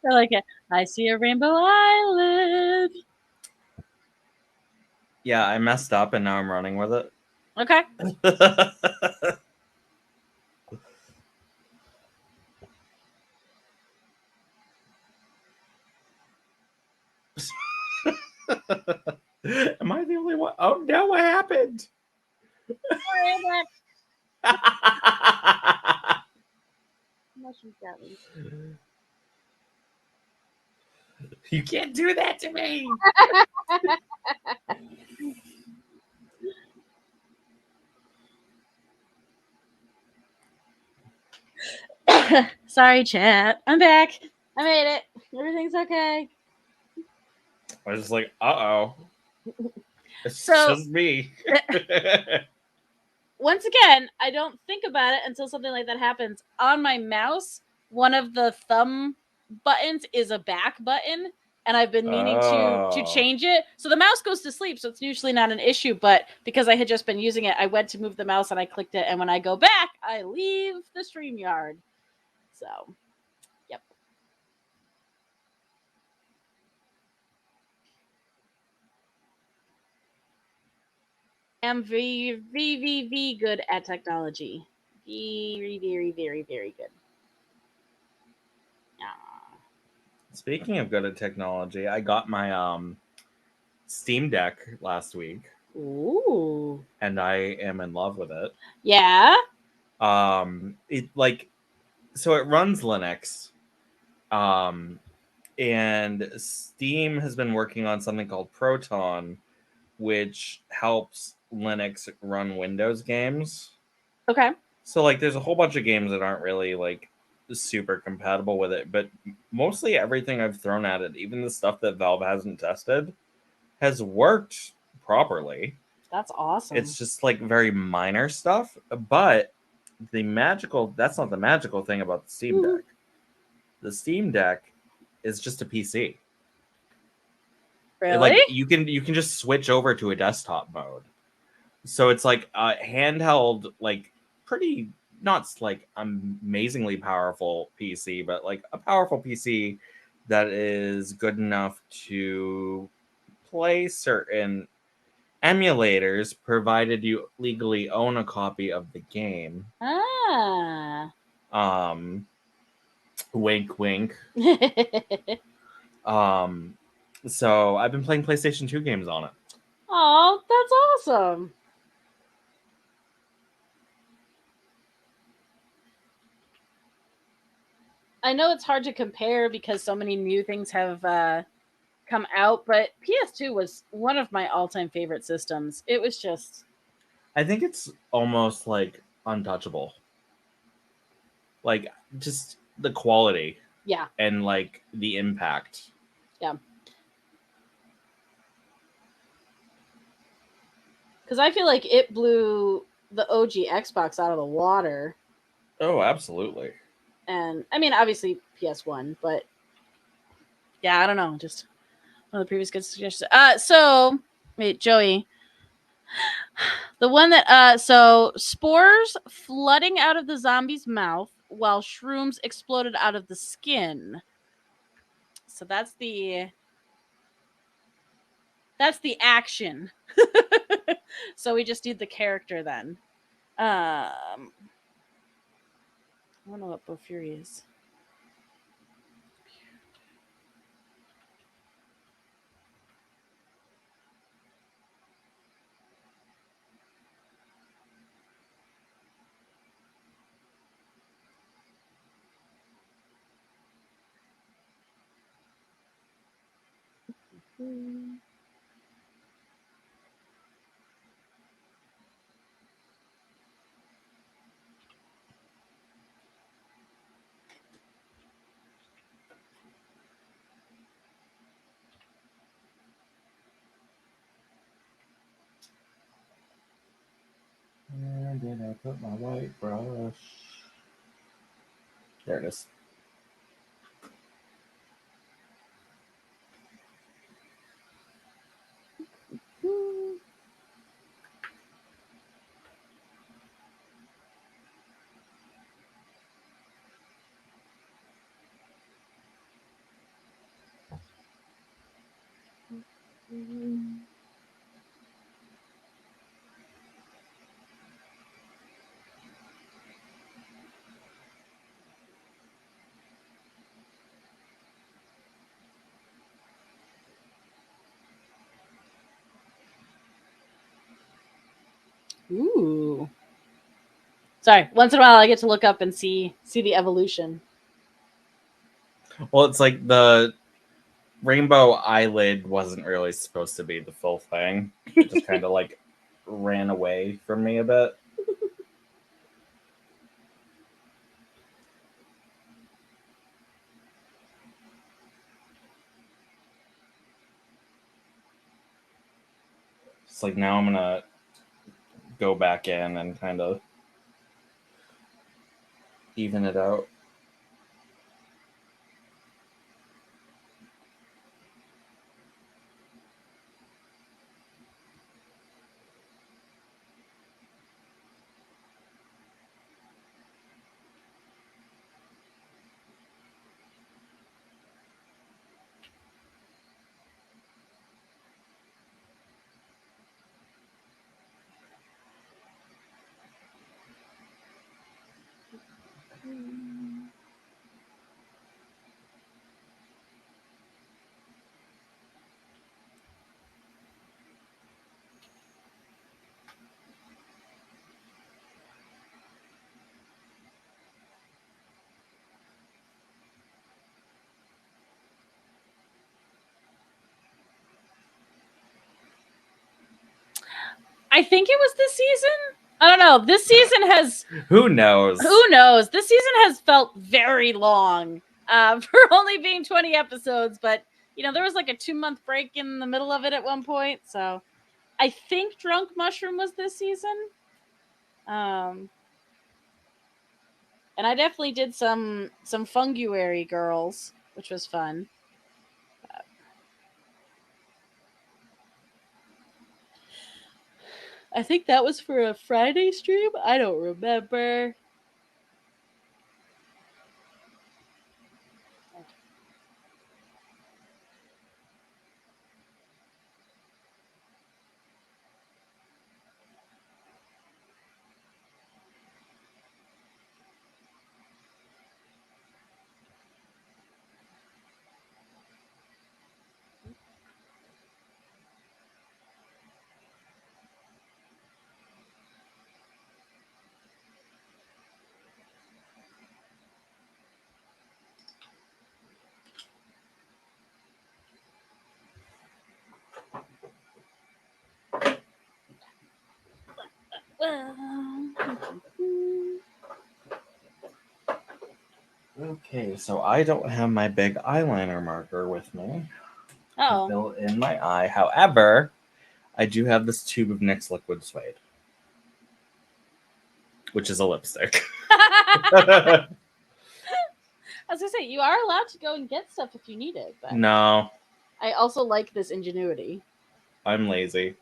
I like it. I see a rainbow island. Yeah, I messed up and now I'm running with it. Okay. Am I the only one? Oh no, what happened? You can't do that to me. Sorry, chat. I'm back. I made it. Everything's okay. I was just like, uh-oh. It's So- just me. Once again, I don't think about it until something like that happens. On my mouse, one of the thumb buttons is a back button, and I've been meaning to change it. So the mouse goes to sleep, so it's usually not an issue, but because I had just been using it, I went to move the mouse and I clicked it, and when I go back, I leave the StreamYard. So, yep. I'm very good at technology. Very, very, very, very good. Speaking of good at technology, I got my Steam Deck last week. Ooh. And I am in love with it. Yeah. It so it runs Linux. And Steam has been working on something called Proton, which helps Linux run Windows games. Okay. So like there's a whole bunch of games that aren't really like super compatible with it, but mostly everything I've thrown at it, even the stuff that Valve hasn't tested, has worked properly. That's awesome. It's just like very minor stuff, but that's not the magical thing about the Steam Deck. The Steam Deck is just a PC. Really? Like you can just switch over to a desktop mode. So it's like a handheld, like pretty not like amazingly powerful PC, but like a powerful PC that is good enough to play certain emulators, provided you legally own a copy of the game. Wink, wink. So I've been playing PlayStation 2 games on it. Oh, that's awesome. I know it's hard to compare because so many new things have come out, but PS2 was one of my all-time favorite systems. It was just... I think it's almost like untouchable. like just the quality Yeah. and like the impact. Yeah. Because I feel like it blew the OG Xbox out of the water. Oh, absolutely. And I mean, obviously PS1, but yeah, I don't know. Just one of the previous good suggestions. So wait, Joey, the one that so spores flooding out of the zombie's mouth while shrooms exploded out of the skin. So that's the action. So we just need the character then. I don't know what Bofuri is. Where did I put my white brush? There it is. Ooh. Sorry. Once in a while, I get to look up and see the evolution. Well, it's like the rainbow eyelid wasn't really supposed to be the full thing. It just kind of like ran away from me a bit. It's like now I'm gonna go back in and kind of even it out. I think it was this season. I don't know. This season has. Who knows? Who knows? This season has felt very long for only being 20 episodes, but there was like a 2-month break in the middle of it at one point. So I think Drunk Mushroom was this season. And I definitely did some Funguary Girls, which was fun. I think that was for a Friday stream. I don't remember. Okay, so I don't have my big eyeliner marker with me to Oh. fill in my eye. However, I do have this tube of NYX Liquid Suede, which is a lipstick. I was gonna say, you are allowed to go and get stuff if you need it, but No, I also like this ingenuity. I'm lazy.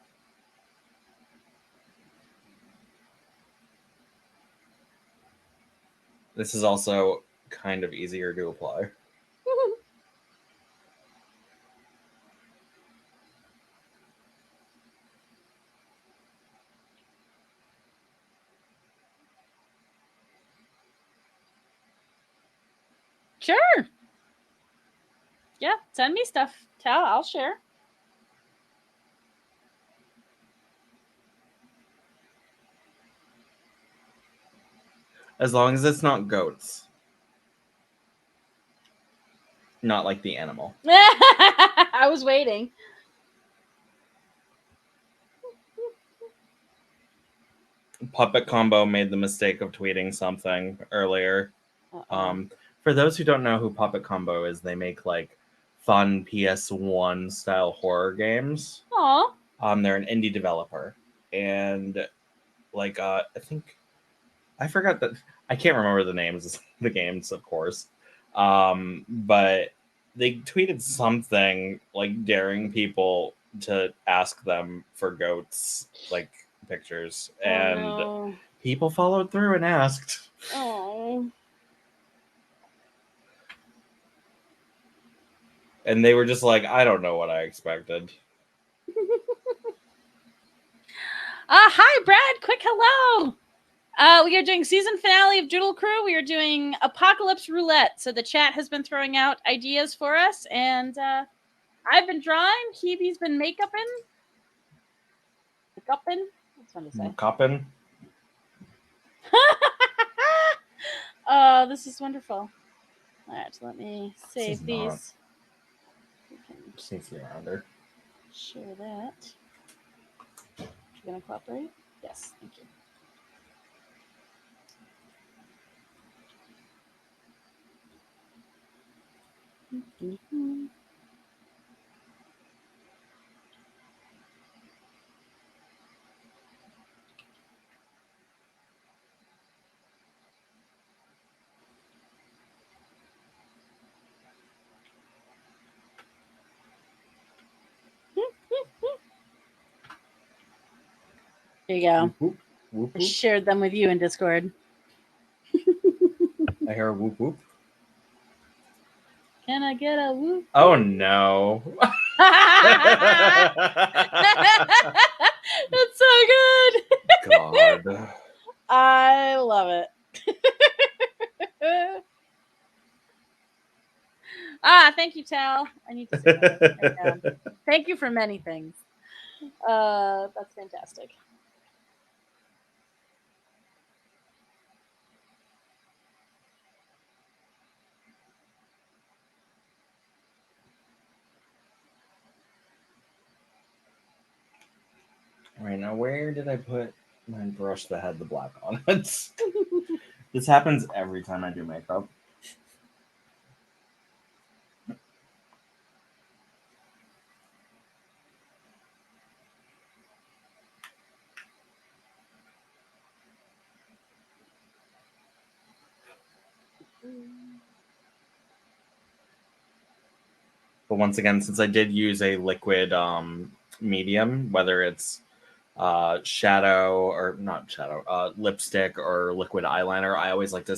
This is also kind of easier to apply. Sure. Yeah, send me stuff. I'll share. As long as it's not goats. Not like the animal. I was waiting. Puppet Combo made the mistake of tweeting something earlier. For those who don't know who Puppet Combo is, they make like fun PS1 style horror games. Aw. They're an indie developer, and like I think I forgot that I can't remember the names of the games, of course. But they tweeted something like daring people to ask them for goats like pictures, and no. people followed through and asked. Oh. And they were just like, I don't know what I expected. Hi, Brad. Quick hello. We are doing season finale of Doodle Crew. We are doing Apocalypse Roulette. So the chat has been throwing out ideas for us, and I've been drawing. Kibi's been makeuping. What's fun to say? Coppin. Oh, this is wonderful. All right, let me save these. We can Sneaky around her. share that. You're gonna cooperate? Yes, thank you. Mm-hmm. There you go. Whoop, whoop. Whoop, I whoop. shared them with you in Discord. I hear a whoop whoop. Can I get a whoop? Oh no. That's so good. God. I love it. Thank you, Tal. I need to say that. Thank you for many things. That's fantastic. All right, now where did I put my brush that had the black on it? This happens every time I do makeup. But once again, since I did use a liquid medium, whether it's shadow or not shadow, lipstick or liquid eyeliner, I always like to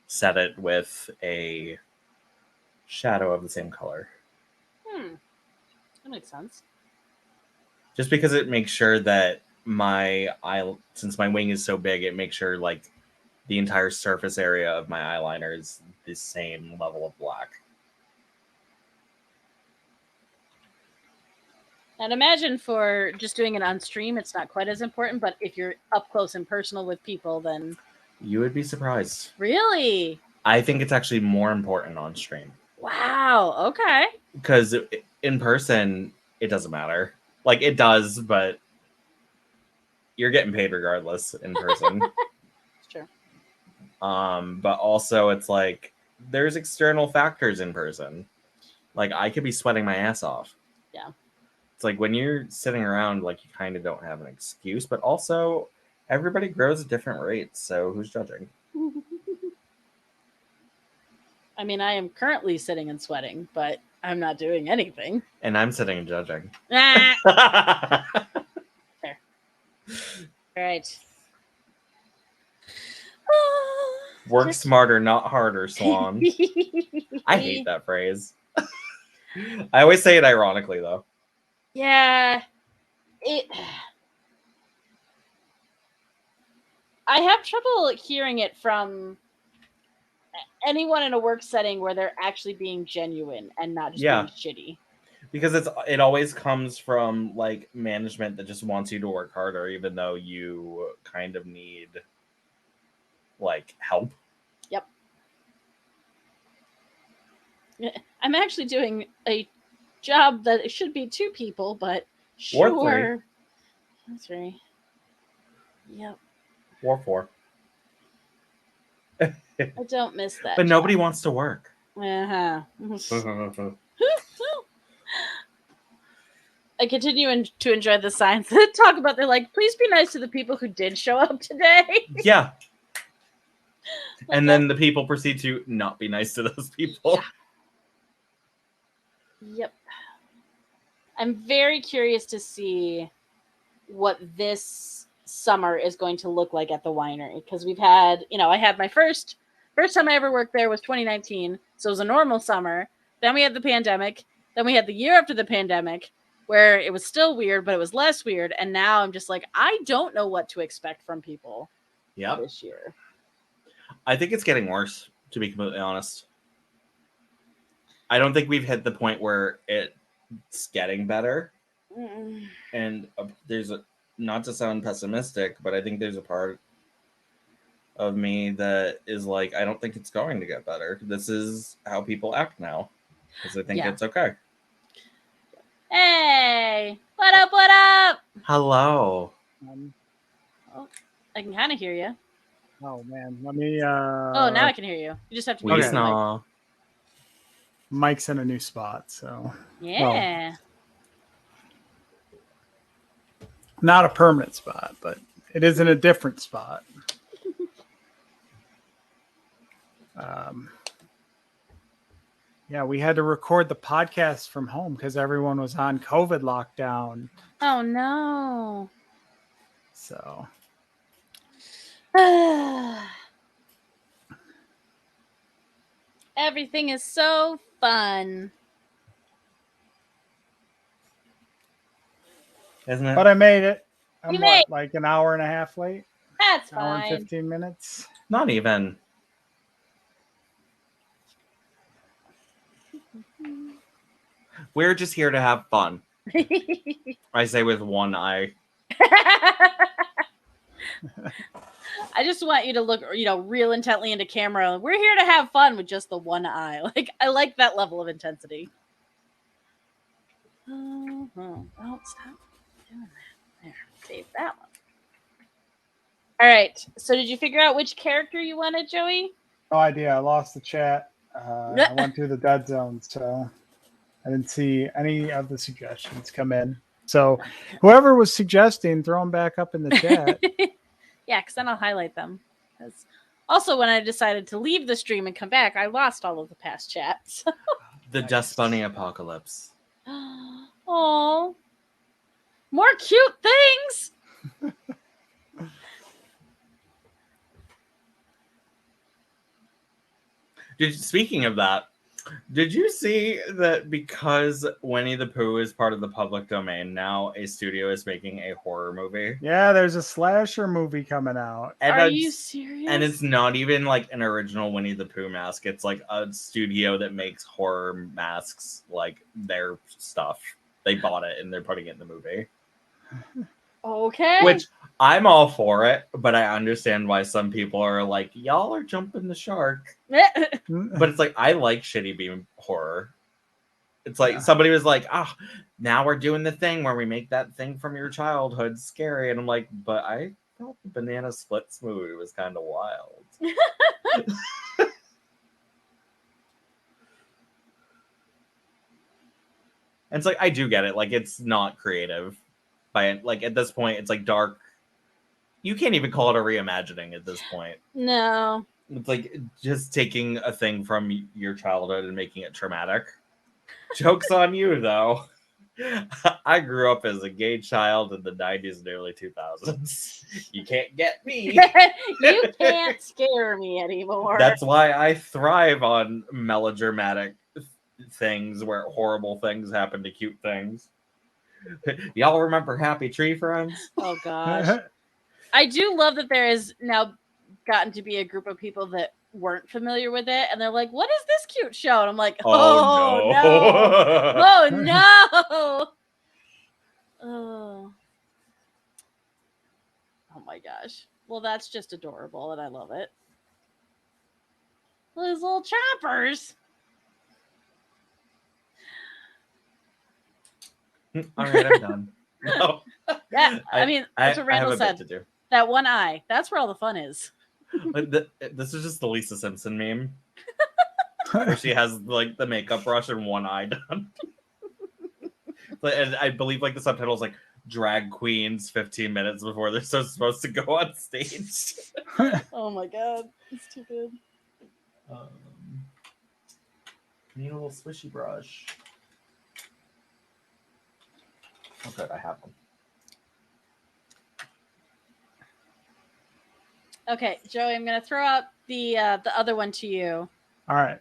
set it with a shadow of the same color. That makes sense. Just because it makes sure that my eye, since my wing is so big, it makes sure like the entire surface area of my eyeliner is the same level of black. And imagine for just doing it on stream, it's not quite as important, but if you're up close and personal with people, then... You would be surprised. Really? I think it's actually more important on stream. Wow, okay. Because in person, it doesn't matter. Like, it does, but you're getting paid regardless in person. It's true. But also, it's like, there's external factors in person. Like, I could be sweating my ass off. Yeah. It's like when you're sitting around, like, you kind of don't have an excuse, but also everybody grows at different rates, so who's judging? I mean, I am currently sitting and sweating, but I'm not doing anything. And I'm sitting and judging. Ah! There. All right. Work smarter, not harder, Swan. I hate that phrase. I always say it ironically, though. Yeah. I have trouble hearing it from anyone in a work setting where they're actually being genuine and not just being shitty. Because it always comes from like management that just wants you to work harder, even though you kind of need like help. Yep. I'm actually doing a job that it should be 2 people, but sure. Or 3. That's right. Yep. Or 4. I don't miss that. But job. nobody wants to work. Uh-huh. I continue to enjoy the signs that talk about, they're like, please be nice to the people who did show up today. Yeah. And then the people proceed to not be nice to those people. Yeah. Yep. I'm very curious to see what this summer is going to look like at the winery, because we've had, I had my first time I ever worked there was 2019, so it was a normal summer. Then we had the pandemic. Then we had the year after the pandemic, where it was still weird, but it was less weird. And now I'm just like, I don't know what to expect from people this year. I think it's getting worse, to be completely honest. I don't think we've hit the point where it's getting better. Mm-mm. And there's not to sound pessimistic, but I think there's a part of me that is like, I don't think it's going to get better. This is how people act now, because I think it's okay. Hey, what up? What up? Hello. I can kind of hear you. Oh man, let me. Oh, now I can hear you. You just have to. Okay. The Mike's in a new spot, so yeah. Well, not a permanent spot, but it is in a different spot. Yeah, we had to record the podcast from home because everyone was on COVID lockdown. Oh no. So. Everything is so fun. Isn't it? But I made it. I'm made like an hour and a half late? That's an hour fine. and 15 minutes? Not even. We're just here to have fun. I say with one eye. I just want you to look, real intently into camera. We're here to have fun with just the one eye. Like, I like that level of intensity. Oh, stop doing that. There, save that one. All right. So did you figure out which character you wanted, Joey? No idea. I lost the chat. I went through the dead zone, so I didn't see any of the suggestions come in. So whoever was suggesting, throw them back up in the chat. Yeah, because then I'll highlight them. Because also, when I decided to leave the stream and come back, I lost all of the past chats. The Dust Bunny Apocalypse. Oh, more cute things. Speaking of that, did you see that because Winnie the Pooh is part of the public domain, now a studio is making a horror movie? Yeah, there's a slasher movie coming out. And Are you serious? And it's not even like an original Winnie the Pooh mask. It's like a studio that makes horror masks, like their stuff. They bought it and they're putting it in the movie. Okay. Which I'm all for it, but I understand why some people are like, y'all are jumping the shark. But it's like, I like shitty beam horror. It's like somebody was like, now we're doing the thing where we make that thing from your childhood scary. And I'm like, but I thought the Banana Splits movie was kind of wild. And it's like, I do get it. Like, it's not creative. Like, at this point, it's like dark. You can't even call it a reimagining at this point. No. It's like just taking a thing from your childhood and making it traumatic. Joke's on you, though. I grew up as a gay child in the 90s and early 2000s. You can't get me. You can't scare me anymore. That's why I thrive on melodramatic things where horrible things happen to cute things. Y'all remember Happy Tree Friends? Oh gosh. I do love that there is now gotten to be a group of people that weren't familiar with it, and they're like, "What is this cute show?" And I'm like, "Oh no! Oh no! Oh, oh my gosh! Well, that's just adorable, and I love it. Those little choppers." All right, I'm done. No. Yeah, I mean, that's what Randall I have a said. bit to do. That one eye, that's where all the fun is. This is just the Lisa Simpson meme. Where she has like the makeup brush and one eye done. And I believe like the subtitle is like drag queens 15 minutes before they're supposed to go on stage. Oh my god, it's too good. Need a little swishy brush. Oh good, I have one. Okay, Joey, I'm gonna throw out the other one to you. All right.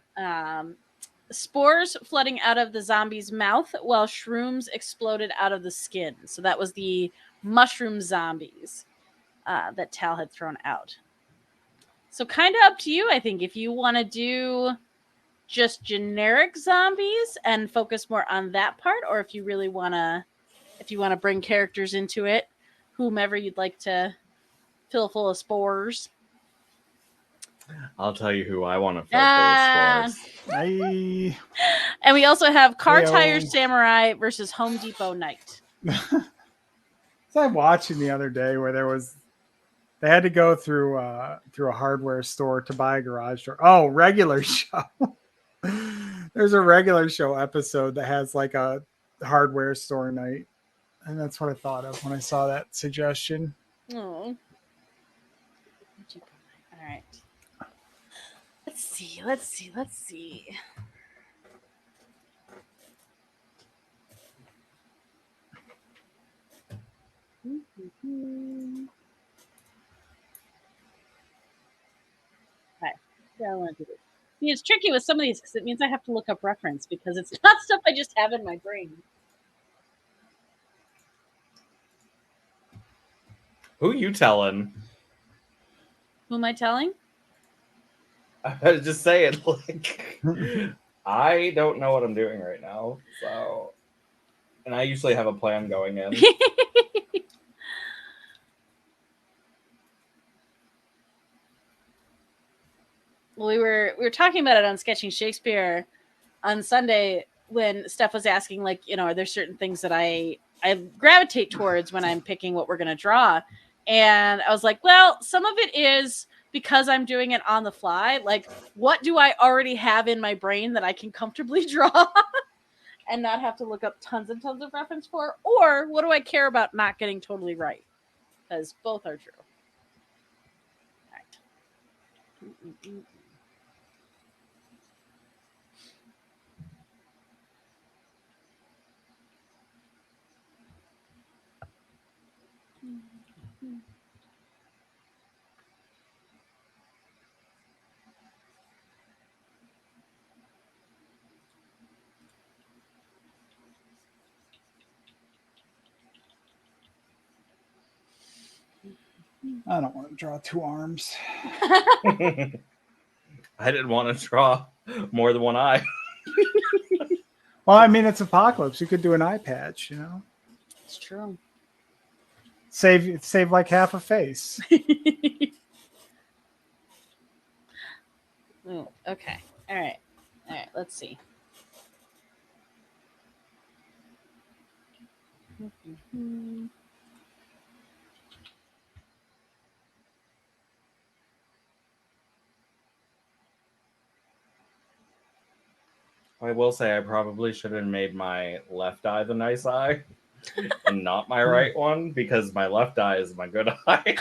Spores flooding out of the zombie's mouth while shrooms exploded out of the skin. So that was the mushroom zombies that Tal had thrown out. So kind of up to you, I think, if you want to do just generic zombies and focus more on that part, or if you really want to bring characters into it, whomever you'd like to fill full of spores. I'll tell you who I want to fill spores. Hey. And we also have Car Hey-o. Tire Samurai versus Home Depot Knight. So I'm watching the other day where they had to go through a hardware store to buy a garage door. Oh, regular show. There's a regular show episode that has like a hardware store night. And that's what I thought of when I saw that suggestion. Oh. All right. Let's see. Okay. Yeah, I want to do this. See, it's tricky with some of these because it means I have to look up reference because it's not stuff I just have in my brain. Who you telling? Who am I telling? I was just saying, like, I don't know what I'm doing right now, so, and I usually have a plan going in. Well, we were talking about it on Sketching Shakespeare on Sunday when Steph was asking, like, are there certain things that I gravitate towards when I'm picking what we're going to draw? And I was like, well, some of it is because I'm doing it on the fly. Like, what do I already have in my brain that I can comfortably draw and not have to look up tons and tons of reference for? Or what do I care about not getting totally right? Because both are true. All right. I don't want to draw two arms. I didn't want to draw more than one eye. Well, I mean, it's Apocalypse. You could do an eye patch, It's true. Save like half a face. Ooh, okay. All right. Let's see. I will say I probably should have made my left eye the nice eye and not my right one, because my left eye is my good eye.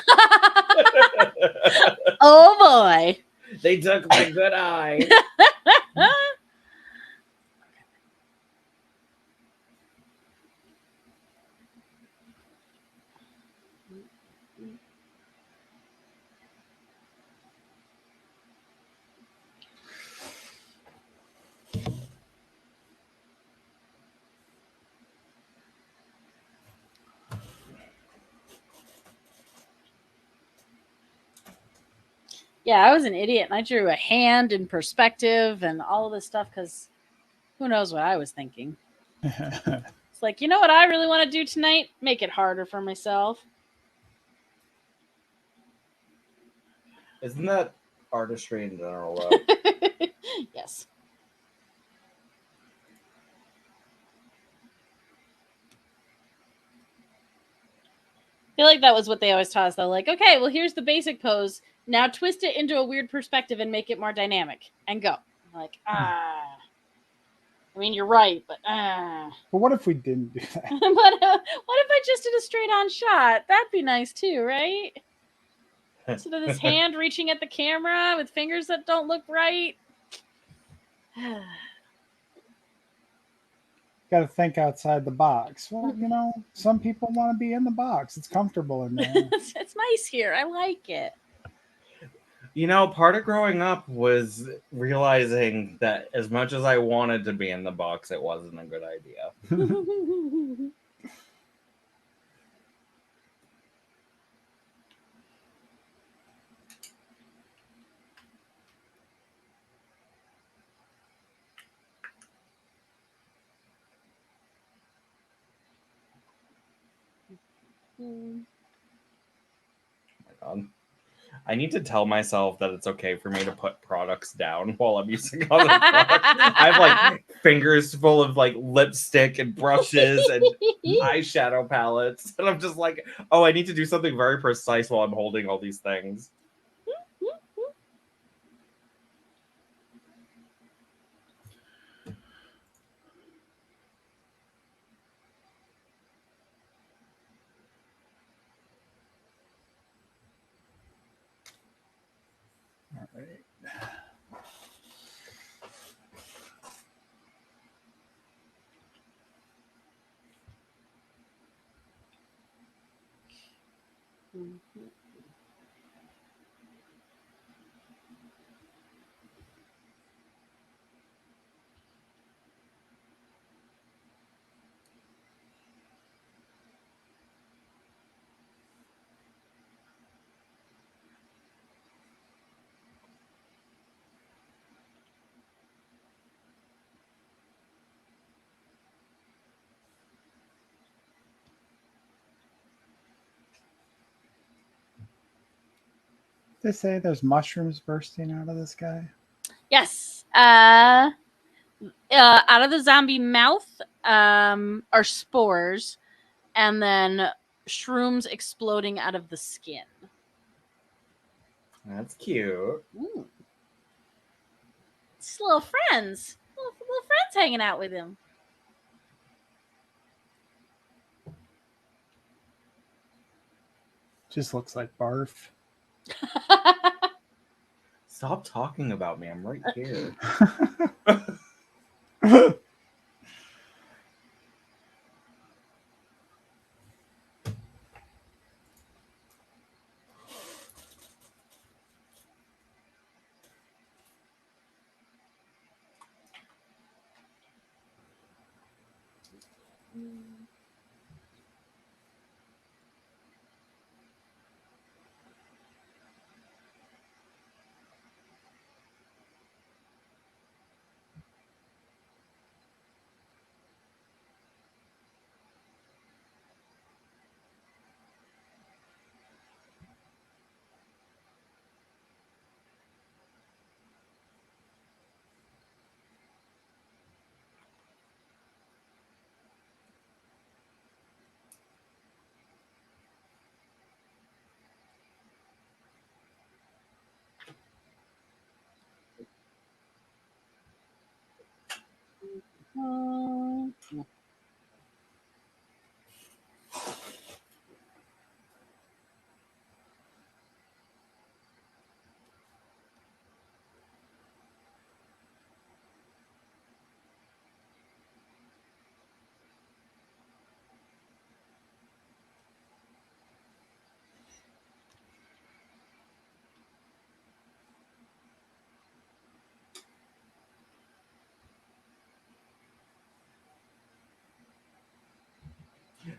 Oh boy. They took my good eye. Yeah, I was an idiot and I drew a hand in perspective and all of this stuff because who knows what I was thinking. It's like, you know what I really want to do tonight? Make it harder for myself. Isn't that artistry in general, though? Yes. I feel like that was what they always taught us, though. Like, okay, well, here's the basic pose. Now twist it into a weird perspective and make it more dynamic. And go. I'm like, I mean, you're right, but But what if we didn't do that? but what if I just did a straight-on shot? That'd be nice too, right? Instead of this hand reaching at the camera with fingers that don't look right. Got to think outside the box. Well, you know, some people want to be in the box. It's comfortable in there. It's nice here. I like it. You know, part of growing up was realizing that as much as I wanted to be in the box, it wasn't a good idea. Oh my God. I need to tell myself that it's okay for me to put products down while I'm using other products. I have like fingers full of like lipstick and brushes and eyeshadow palettes. And I'm just like, oh, I need to do something very precise while I'm holding all these things. All right. They say there's mushrooms bursting out of this guy. Yes. Out of the zombie mouth are spores, and then shrooms exploding out of the skin. That's cute. Ooh. It's little friends. Little friends hanging out with him. Just looks like barf. Stop talking about me. I'm right here.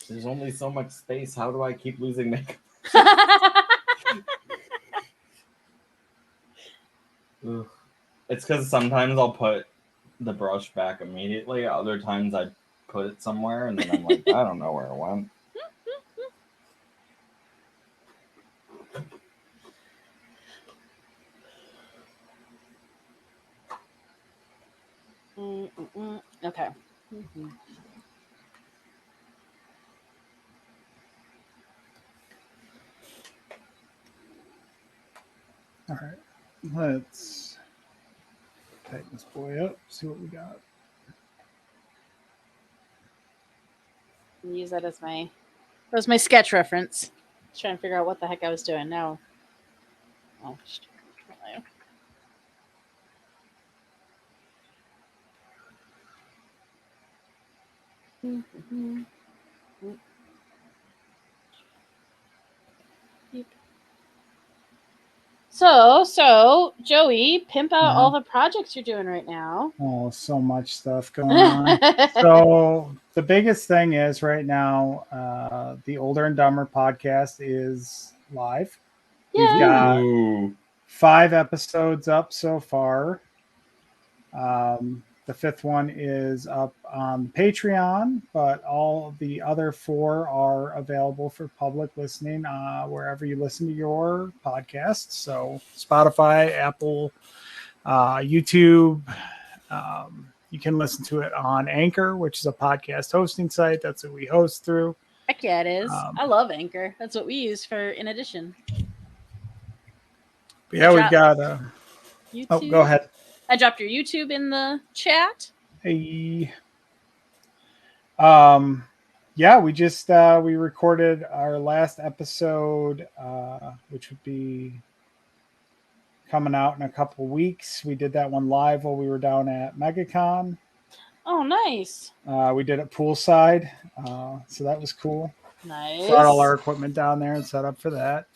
There's only so much space. How do I keep losing makeup? Ugh. It's because sometimes I'll put the brush back immediately. Other times I put it somewhere and then I'm like, I don't know where it went. Okay. All right, let's tighten this boy up. See what we got. Use that as my sketch reference. Just trying to figure out what the heck I was doing. Now, oh, So, Joey, pimp out all the projects you're doing right now. Oh, so much stuff going on. So the biggest thing is right now, the Older and Dumber podcast is live. Yeah. We've got Ooh. 5 episodes up so far. The 5th one is up on Patreon, but all the other 4 are available for public listening wherever you listen to your podcasts. So Spotify, Apple, YouTube. You can listen to it on Anchor, which is a podcast hosting site. That's what we host through. Heck yeah, it is. I love Anchor. That's what we use for in addition. Yeah, we've got YouTube. Oh, go ahead. I dropped your YouTube in the chat. Hey. Yeah, we just we recorded our last episode, which would be coming out in a couple weeks. We did that one live while we were down at MegaCon. Oh, nice. We did it poolside, so that was cool. Nice. Brought all our equipment down there and set up for that.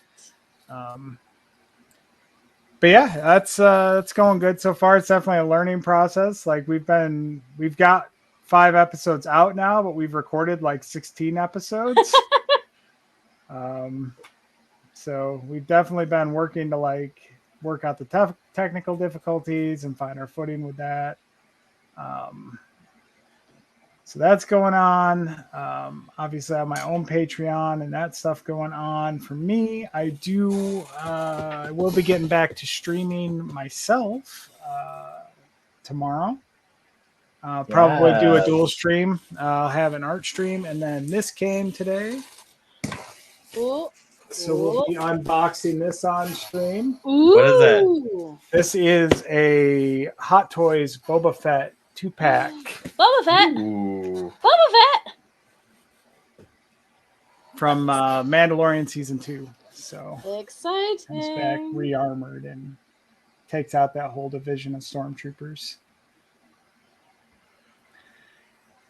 But yeah, that's going good so far. It's definitely a learning process. Like we've got 5 episodes out now, but we've recorded like 16 episodes. So we've definitely been working to like work out the technical difficulties and find our footing with that. So that's going on. Obviously, I have my own Patreon and that stuff going on. For me, I will be getting back to streaming myself tomorrow. Probably do a dual stream. I'll have an art stream, and then this came today. Ooh. So we'll be unboxing this on stream. Ooh. What is it? This is a Hot Toys Boba Fett 2-pack. Boba Fett. Ooh. Boba Fett. From Mandalorian Season 2. So exciting. Comes back re-armored and takes out that whole division of stormtroopers.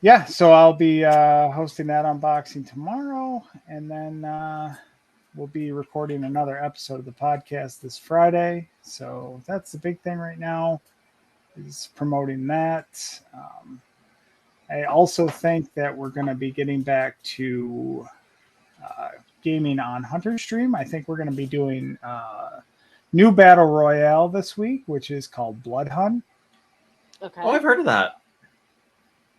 Yeah, so I'll be hosting that unboxing tomorrow, and then we'll be recording another episode of the podcast this Friday. So that's the big thing right now, is promoting that. I also think that we're going to be getting back to gaming on Hunter Stream. I think we're going to be doing new battle royale this week, which is called Blood Hunt. Okay. Oh, I've heard of that.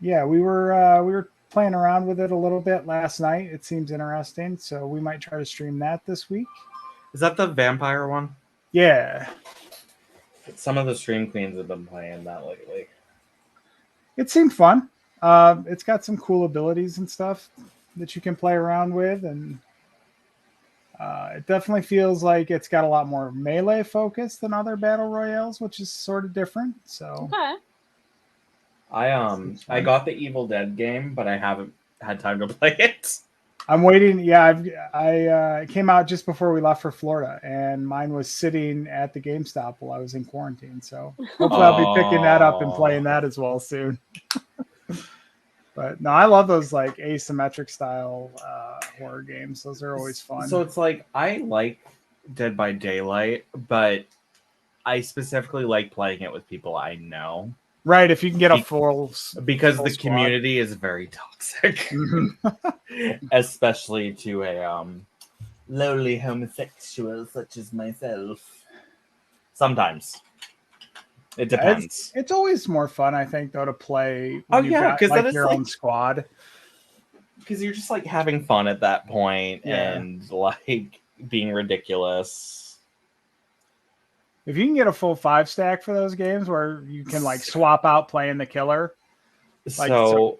Yeah, we were playing around with it a little bit last night. It seems interesting, so we might try to stream that this week. Is that the vampire one? Yeah. Some of the stream queens have been playing that lately. It seemed fun. It's got some cool abilities and stuff that you can play around with, and it definitely feels like it's got a lot more melee focus than other battle royales, which is sort of different. So okay. I got the Evil Dead game, but I haven't had time to play it. I'm waiting. Yeah, I came out just before we left for Florida, and mine was sitting at the GameStop while I was in quarantine. So hopefully I'll be picking that up and playing that as well soon. But no, I love those like asymmetric style horror games. Those are always fun. So it's like I like Dead by Daylight, but I specifically like playing it with people I know. Right, if you can get a full because full the squad. community is very toxic, especially to a lowly homosexual such as myself. Sometimes it depends. It's always more fun, I think, though, to play Oh when you've yeah, got because then like it's your like own squad. because you're just like having fun at that point Yeah. and like being ridiculous. If you can get a full 5 stack for those games where you can like swap out playing the killer. Like, So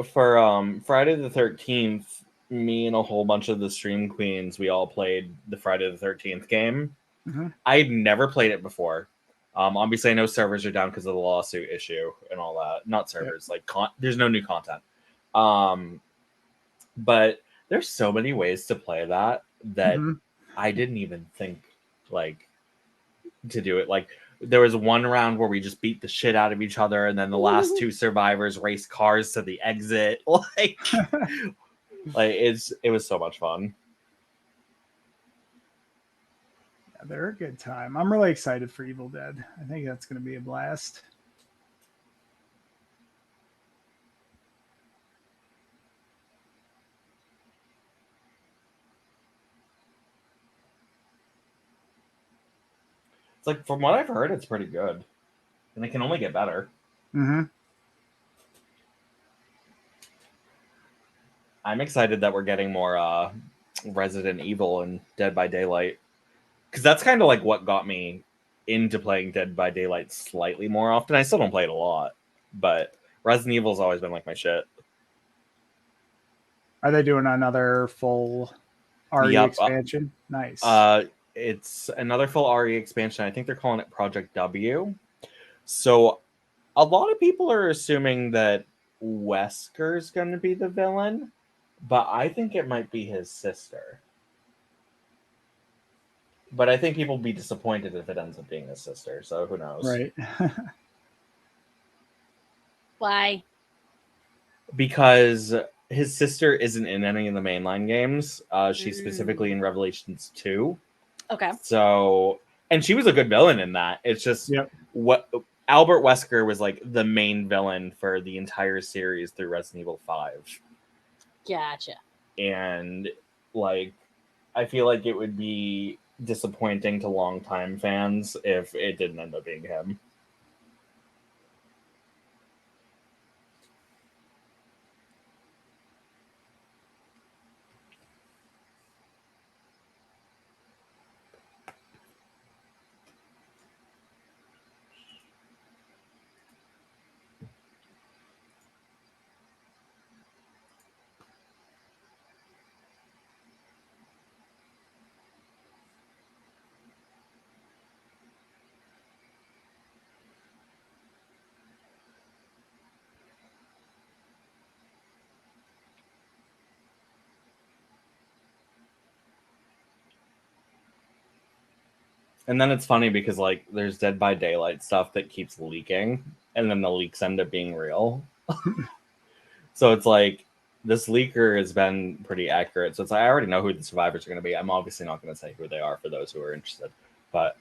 for Friday the 13th, me and a whole bunch of the stream queens, we all played the Friday the 13th game. Mhm. I'd never played it before. Obviously, I know servers are down because of the lawsuit issue and all that. Not servers, like there's no new content. But there's so many ways to play that Mhm. I didn't even think like to do it. Like there was one round where we just beat the shit out of each other, and then the last two survivors raced cars to the exit. Like it was so much fun. Yeah, they're a good time. I'm really excited for Evil Dead. I think that's going to be a blast. It's like from what I've heard, it's pretty good, and it can only get better. Mm-hmm. I'm excited that we're getting more Resident Evil and Dead by Daylight, because that's kind of like what got me into playing Dead by Daylight slightly more often. I still don't play it a lot, but Resident Evil's always been like my shit. Are they doing another full RE Yep. expansion? Nice. It's another full RE expansion. I think they're calling it Project W. So a lot of people are assuming that Wesker's going to be the villain, but I think it might be his sister. But I think people will be disappointed if it ends up being his sister. So who knows? Right. Why? Because his sister isn't in any of the mainline games. She's specifically in Revelations 2. Okay. So, and she was a good villain in that. It's just Yep. what Albert Wesker was like the main villain for the entire series through Resident Evil 5. Gotcha. And like, I feel like it would be disappointing to longtime fans if it didn't end up being him. And then it's funny because like there's Dead by Daylight stuff that keeps leaking, and then the leaks end up being real. So it's like this leaker has been pretty accurate. So it's like I already know who the survivors are going to be. I'm obviously not going to say who they are for those who are interested, but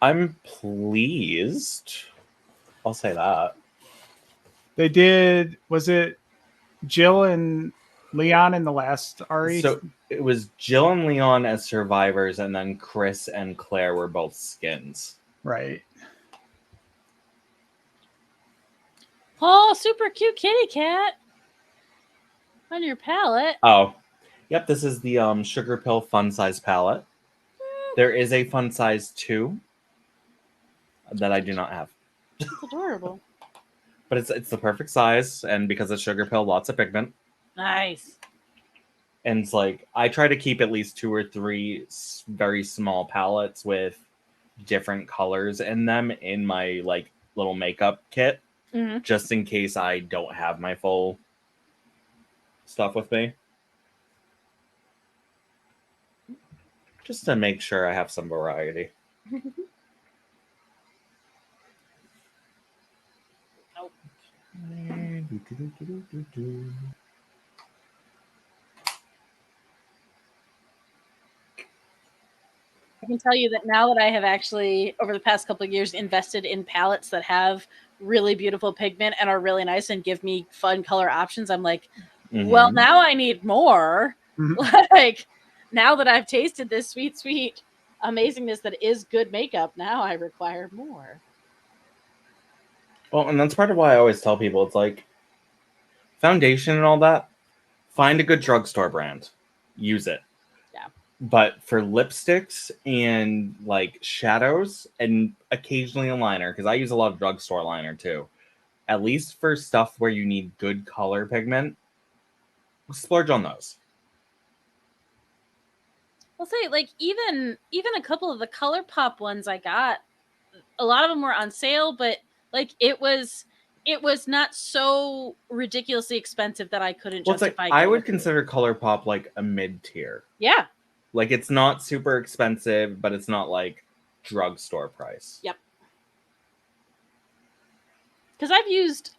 I'm pleased. I'll say that. They did. Was it Jill and Leon in the last RE? So it was Jill and Leon as survivors, and then Chris and Claire were both skins. Right. Oh, super cute kitty cat on your palette. Oh, yep. This is the Sugar Pill Fun Size palette. There is a Fun Size 2 that I do not have. It's adorable. But it's the perfect size, and because it's Sugar Pill, lots of pigment. Nice. And it's like I try to keep at least 2 or 3 very small palettes with different colors in them in my like little makeup kit, just in case I don't have my full stuff with me. Just to make sure I have some variety. can tell you that now that I have actually, over the past couple of years, invested in palettes that have really beautiful pigment and are really nice and give me fun color options, I'm like, well, now I need more. Like, now that I've tasted this sweet amazingness that is good makeup, now I require more. Well, and that's part of why I always tell people, it's like, foundation and all that, find a good drugstore brand. Use it. Yeah. But for lipsticks and like shadows and occasionally a liner, because I use a lot of drugstore liner too, at least for stuff where you need good color pigment, splurge on those. I'll say, like, even a couple of the ColourPop ones I got, a lot of them were on sale, but like it was not so ridiculously expensive that I couldn't justify. Like, I would consider ColourPop like a mid-tier. Yeah. Like, it's not super expensive, but it's not like drugstore price. Yep. Because I've used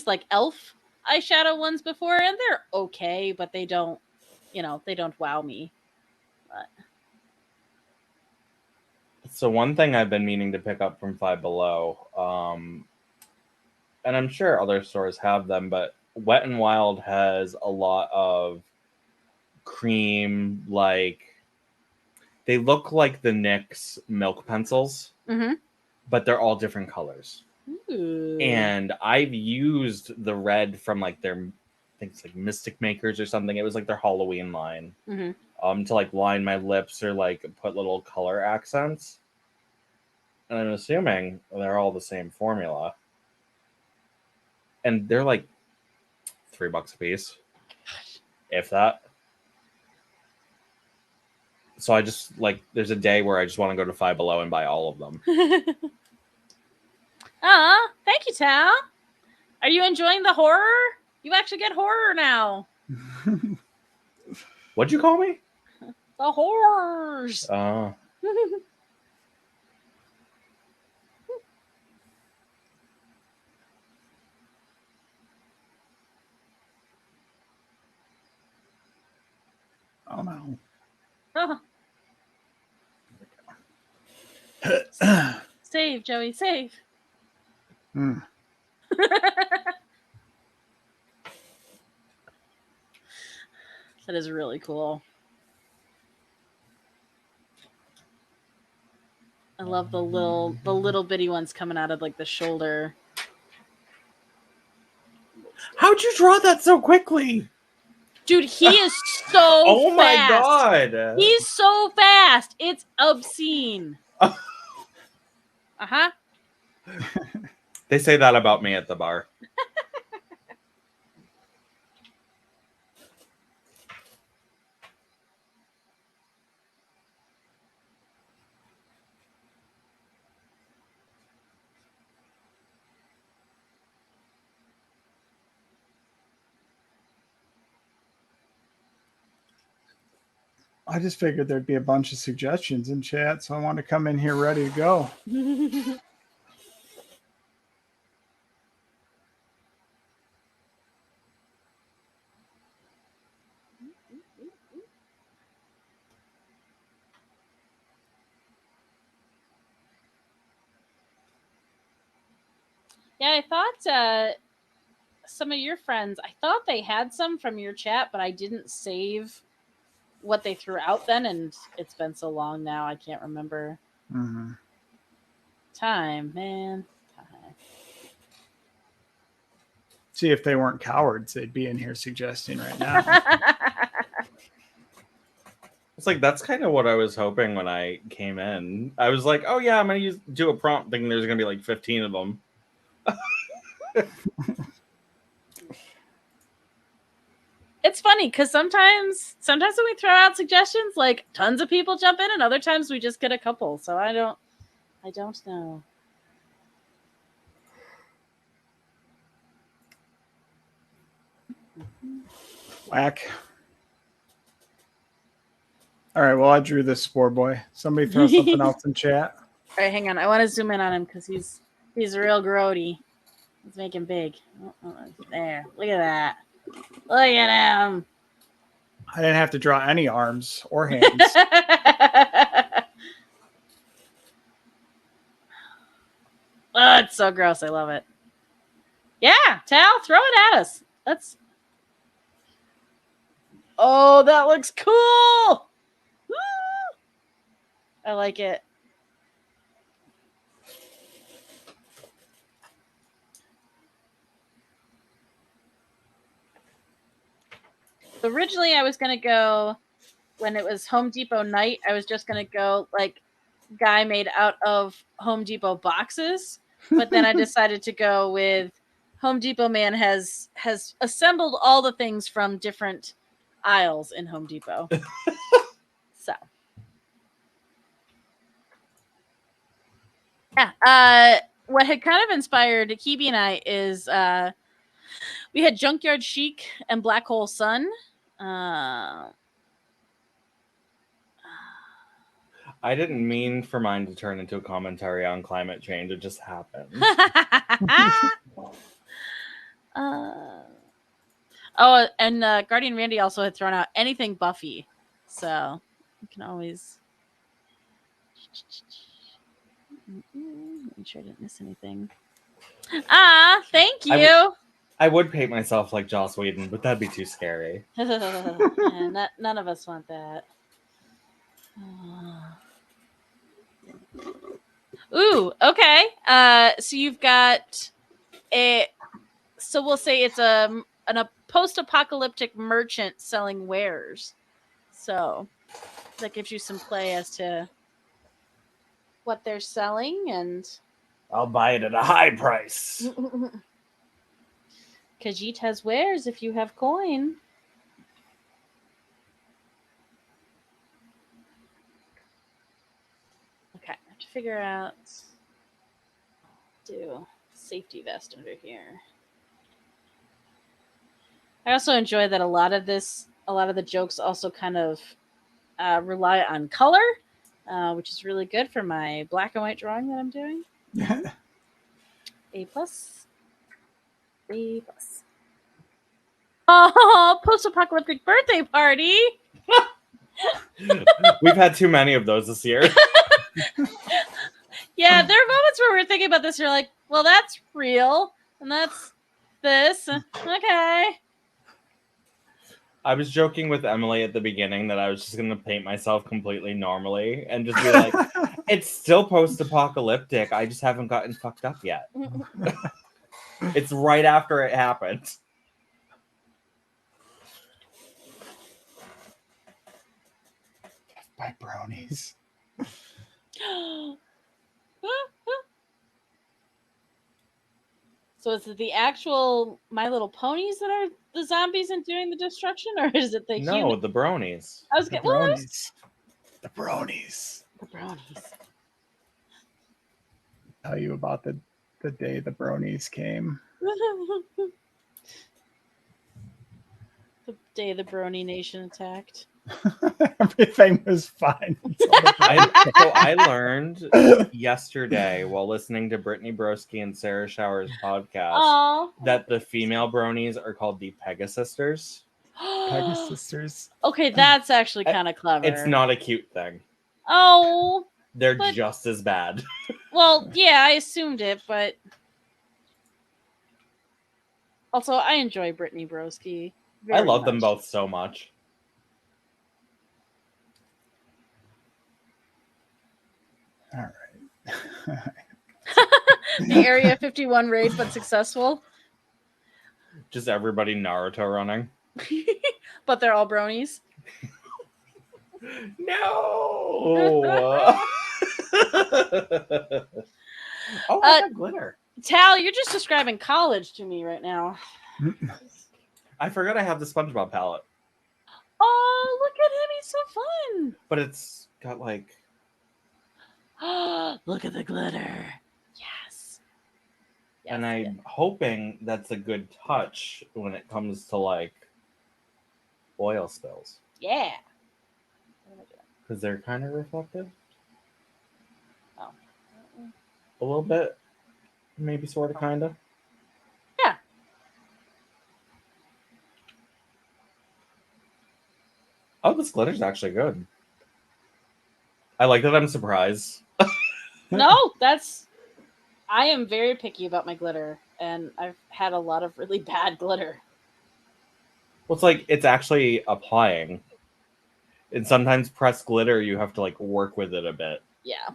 like e.l.f. eyeshadow ones before, and they're okay, but they don't, they don't wow me. But so one thing I've been meaning to pick up from Five Below, and I'm sure other stores have them, but Wet n Wild has a lot of cream, like, they look like the NYX milk pencils, but they're all different colors. Ooh. And I've used the red from like their, I think it's like Mystic Makers or something. It was like their Halloween line, to like line my lips or like put little color accents. And I'm assuming they're all the same formula. And they're like $3 a piece, if that. So I just, like, there's a day where I just want to go to Five Below and buy all of them. Thank you, Tal. Are you enjoying the horror? You actually get horror now. What'd you call me? The horrors. Oh. Oh no. Save, Joey, save. That is really cool. I love the little bitty ones coming out of like the shoulder. How'd you draw that so quickly? Dude, he is so oh fast. My god. He's so fast. It's obscene. Uh-huh. They say that about me at the bar. I just figured there'd be a bunch of suggestions in chat, so I want to come in here ready to go. Yeah, I thought some of your friends, I thought they had some from your chat, but I didn't save what they threw out then, and it's been so long now, I can't remember. Time, man. Time. See, if they weren't cowards, they'd be in here suggesting right now. It's like, that's kind of what I was hoping when I came in. I was like, oh yeah, I'm going to do a prompt thinking there's going to be like 15 of them. It's funny because sometimes when we throw out suggestions, like tons of people jump in, and other times we just get a couple. So I don't know. Whack. All right, well, I drew this Spore Boy. Somebody throw something else in chat. All right, hang on. I want to zoom in on him because he's real grody. Let's make him big. There. Look at that. Look at him. I didn't have to draw any arms or hands. Oh, it's so gross. I love it. Yeah, Tal, throw it at us. Let's. Oh, that looks cool. Woo! I like it. Originally, I was going to go, when it was Home Depot night, I was just going to go like guy made out of Home Depot boxes. But then I decided to go with Home Depot man has assembled all the things from different aisles in Home Depot. So. Yeah. What had kind of inspired Kibi and I is we had Junkyard Chic and Black Hole Sun. I didn't mean for mine to turn into a commentary on climate change. It just happened. Oh, and Guardian Randy also had thrown out anything Buffy. So you can always make sure I didn't miss anything. Thank you. I would paint myself like Joss Whedon, but that'd be too scary. Yeah, none of us want that. Ooh, okay. So you've got a. So we'll say it's a post-apocalyptic merchant selling wares. So that gives you some play as to what they're selling, and I'll buy it at a high price. Khajiit has wares if you have coin. Okay, I have to figure out. Do safety vest under here. I also enjoy that a lot of the jokes also kind of rely on color, which is really good for my black and white drawing that I'm doing. A plus. A plus. Oh, post-apocalyptic birthday party! We've had too many of those this year. Yeah, there are moments where we're thinking about this. You're like, well, that's real, and that's this. Okay. I was joking with Emily at the beginning that I was just going to paint myself completely normally and just be like, it's still post-apocalyptic. I just haven't gotten fucked up yet. It's right after it happened. By brownies. So is it the actual My Little Ponies that are the zombies and doing the destruction, or is it the human? The bronies. I was The getting brownies. The brownies. the brownies. Tell you about the day the brownies came. The day the Brony Nation attacked. Everything was fine. I learned yesterday while listening to Brittany Broski and Sarah Shower's podcast that the female bronies are called the Pegasisters. Pegasisters. Okay, that's actually kind of clever. It's not a cute thing. Oh. They're just as bad. Well, yeah, I assumed it, but also I enjoy Brittany Broski. I love them both so much. All right. The Area 51 raid, but successful. Just everybody Naruto running. But they're all bronies. No. Oh, I got glitter. Tal, you're just describing college to me right now. I forgot I have the SpongeBob palette. Oh, look at him. He's so fun. But it's got like... Look at the glitter. Yes. And I'm hoping that's a good touch when it comes to like oil spills. Yeah. Because they're kind of reflective. Oh. A little bit. Maybe sort of, kind of. Yeah. Oh, this glitter's actually good. I like that I'm surprised. No, I am very picky about my glitter, and I've had a lot of really bad glitter. Well, it's like it's actually applying. And sometimes pressed glitter, you have to like work with it a bit. Yeah.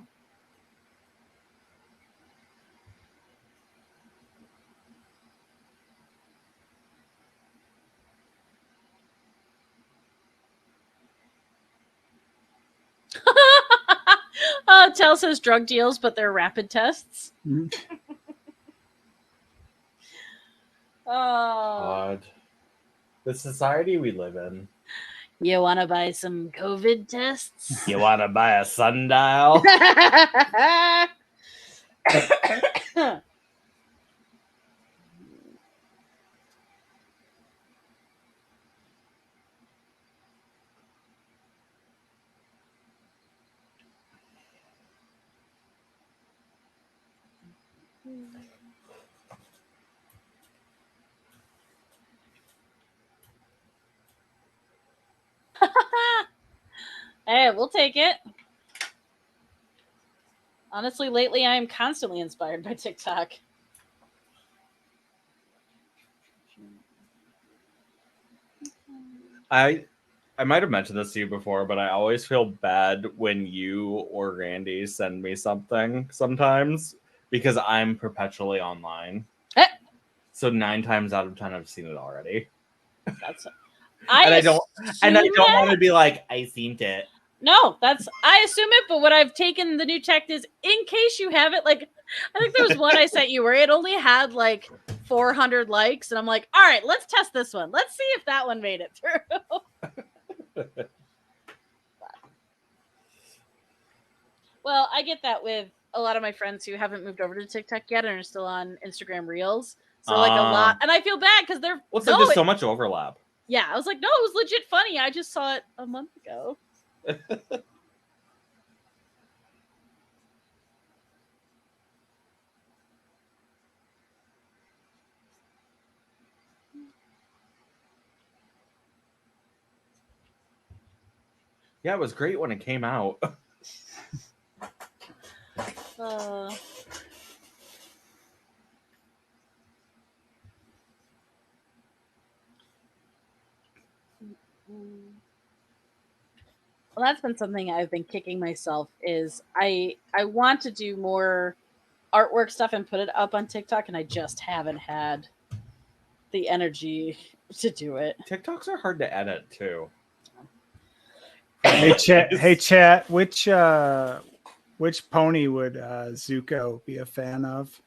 Tell says drug deals, but they're rapid tests. Oh. God. The society we live in. You want to buy some COVID tests? You want to buy a sundial? Hey, we'll take it. Honestly, lately I am constantly inspired by TikTok. I might have mentioned this to you before, but I always feel bad when you or Randy send me something sometimes because I'm perpetually online. So 9 times out of 10 I've seen it already. That's I don't want to be like, I seen it. No, I assume it, but what I've taken the new tech is in case you have it, like I think there was one I sent you where it only had like 400 likes, and I'm like, all right, let's test this one. Let's see if that one made it through. Well, I get that with a lot of my friends who haven't moved over to TikTok yet and are still on Instagram Reels. So like a lot, and I feel bad because they're like there's so much overlap. Yeah, I was like, no, it was legit funny. I just saw it a month ago. Yeah, it was great when it came out. Well, that's been something I've been kicking myself is I want to do more artwork stuff and put it up on TikTok, and I just haven't had the energy to do it. TikToks are hard to edit too. Hey chat, which pony would Zuko be a fan of?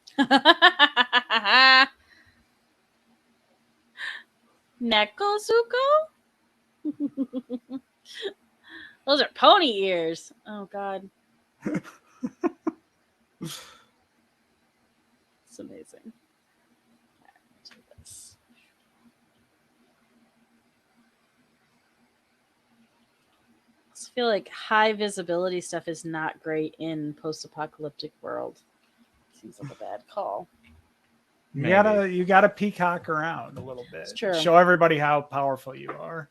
Nekozuko? Those are pony ears. Oh god. It's amazing. I feel like high visibility stuff is not great in post-apocalyptic world. Seems like a bad call. You gotta peacock around a little bit. It's true. Show everybody how powerful you are.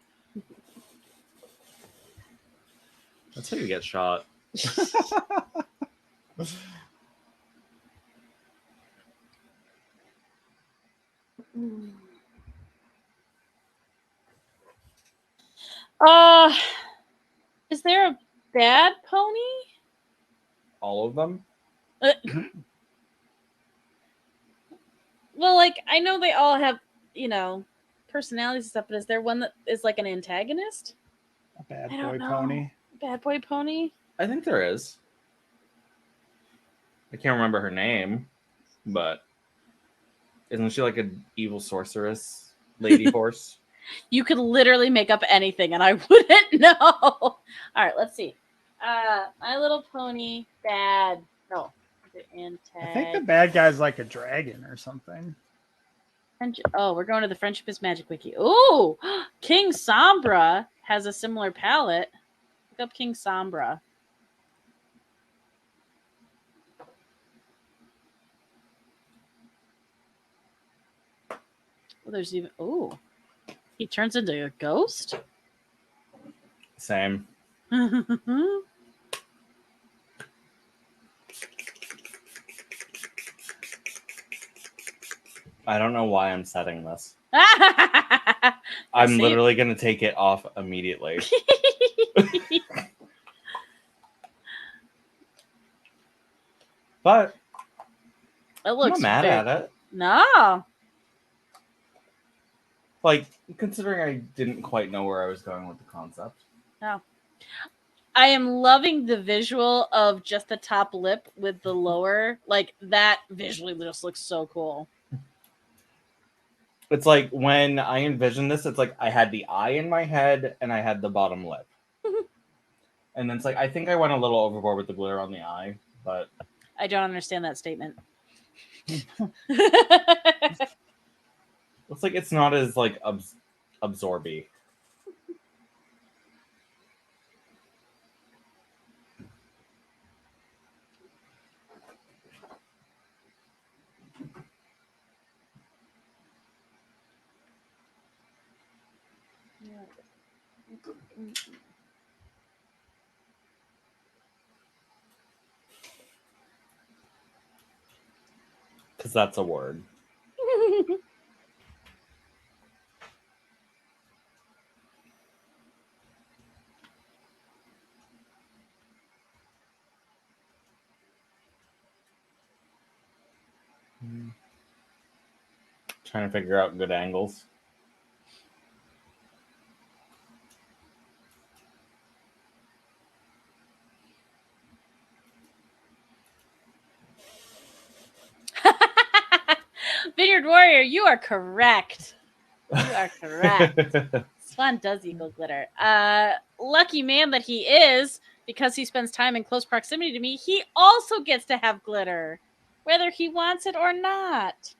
That's how you get shot. Is there a bad pony? All of them? Well, like I know they all have, personalities and stuff, but is there one that is like an antagonist? A bad boy pony. Bad boy pony? I think there is. I can't remember her name, but isn't she like an evil sorceress lady horse? You could literally make up anything and I wouldn't know. All right, let's see. My Little Pony bad. No. I think the bad guy's like a dragon or something. Oh, we're going to the Friendship is Magic Wiki. Ooh, King Sombra has a similar palette. Look up King Sombra. Well, there's even... Ooh. He turns into a ghost? Same. I don't know why I'm setting this. I I'm see. literally going to take it off immediately. But It I'm looks not mad very... at it. No. Like, considering I didn't quite know where I was going with the concept. No. I am loving the visual of just the top lip with the lower. Like, that visually just looks so cool. It's like when I envisioned this, it's like I had the eye in my head and I had the bottom lip. And then it's like, I think I went a little overboard with the glitter on the eye, but I don't understand that statement. looks like it's not as like absorby. Because that's a word. Trying to figure out good angles. Vineyard Warrior, you are correct. You are correct. Swan does equal glitter. Lucky man that he is, because he spends time in close proximity to me, he also gets to have glitter, whether he wants it or not.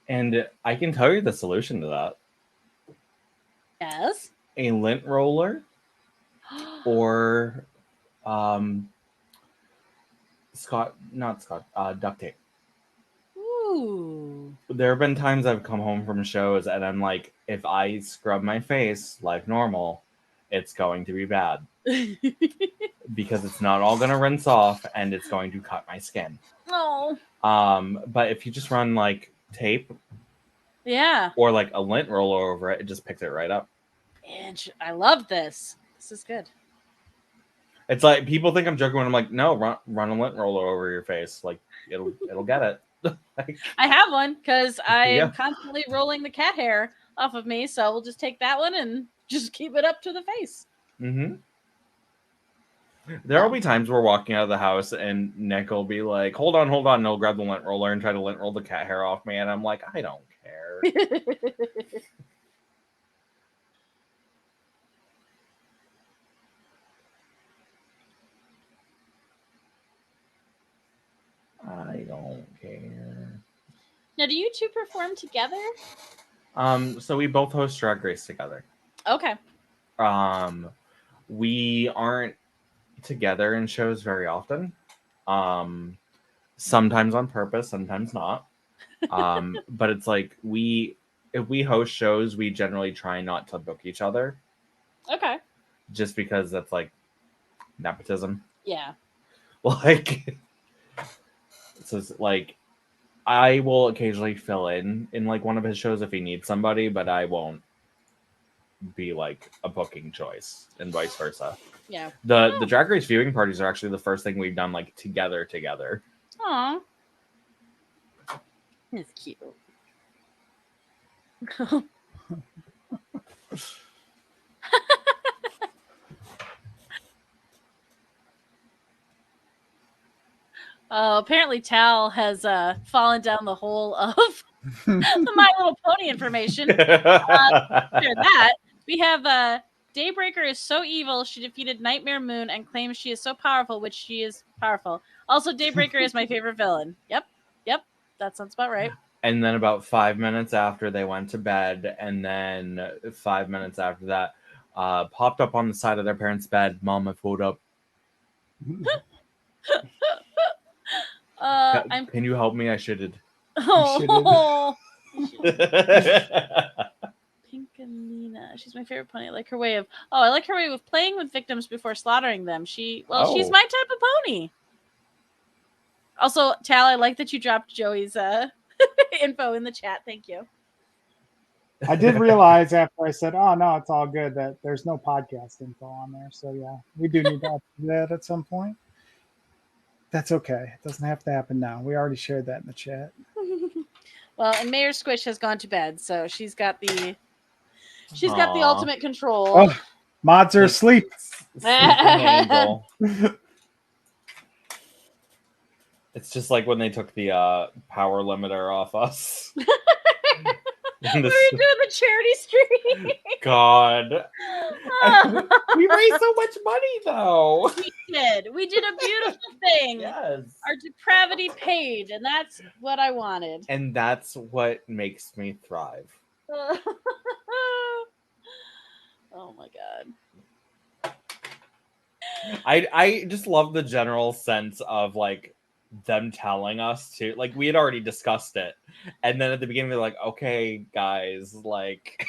And I can tell you the solution to that. Yes. A lint roller or duct tape. Ooh. There have been times I've come home from shows and I'm like, if I scrub my face like normal, it's going to be bad. Because it's not all going to rinse off and it's going to cut my skin. Oh. But if you just run like tape, yeah, or like a lint roller over it, it just picks it right up. And I love this. This is good. It's like people think I'm joking when I'm like, no, run a lint roller over your face, like it'll get it. I have one because I am constantly rolling the cat hair off of me, so we'll just take that one and just keep it up to the face. Mm-hmm. There will be times we're walking out of the house and Nick will be like, hold on, and he'll grab the lint roller and try to lint roll the cat hair off me, and I'm like, I don't care. I don't care. Now, do you two perform together? So we both host Drag Race together. Okay. We aren't together in shows very often. Sometimes on purpose, sometimes not. But it's like if we host shows, we generally try not to book each other. Okay. Just because that's like nepotism. Yeah. Like, so it's like I will occasionally fill in like one of his shows if he needs somebody, but I won't be like a booking choice and vice versa. Yeah. The Drag Race viewing parties are actually the first thing we've done like together. Aw. It's cute. Apparently Tal has fallen down the hole of the My Little Pony information. After that, we have Daybreaker is so evil, she defeated Nightmare Moon and claims she is so powerful, which she is powerful. Also, Daybreaker is my favorite villain. Yep. That sounds about right. And then about 5 minutes after they went to bed, and then 5 minutes after that, popped up on the side of their parents' bed. Mom, I pulled up. Can you help me? I shitted. Oh, Pinkamena. She's my favorite pony. I like her way of playing with victims before slaughtering them. She's my type of pony. Also, Tal, I like that you dropped Joey's info in the chat. Thank you. I did realize after I said, "Oh no, it's all good," that there's no podcast info on there. So yeah, we do need to do that at some point. That's okay. It doesn't have to happen now. We already shared that in the chat. Well, and Mayor Squish has gone to bed, so she's got the Aw. ultimate control. Oh, mods are asleep. Sleeping angel. It's just like when they took the power limiter off us. What are you doing the charity stream? God. We raised so much money, though. We did a beautiful thing. Yes. Our depravity paid, and that's what I wanted. And that's what makes me thrive. Oh my god. I just love the general sense of like them telling us to, like, we had already discussed it, and then at the beginning they're like, okay guys, like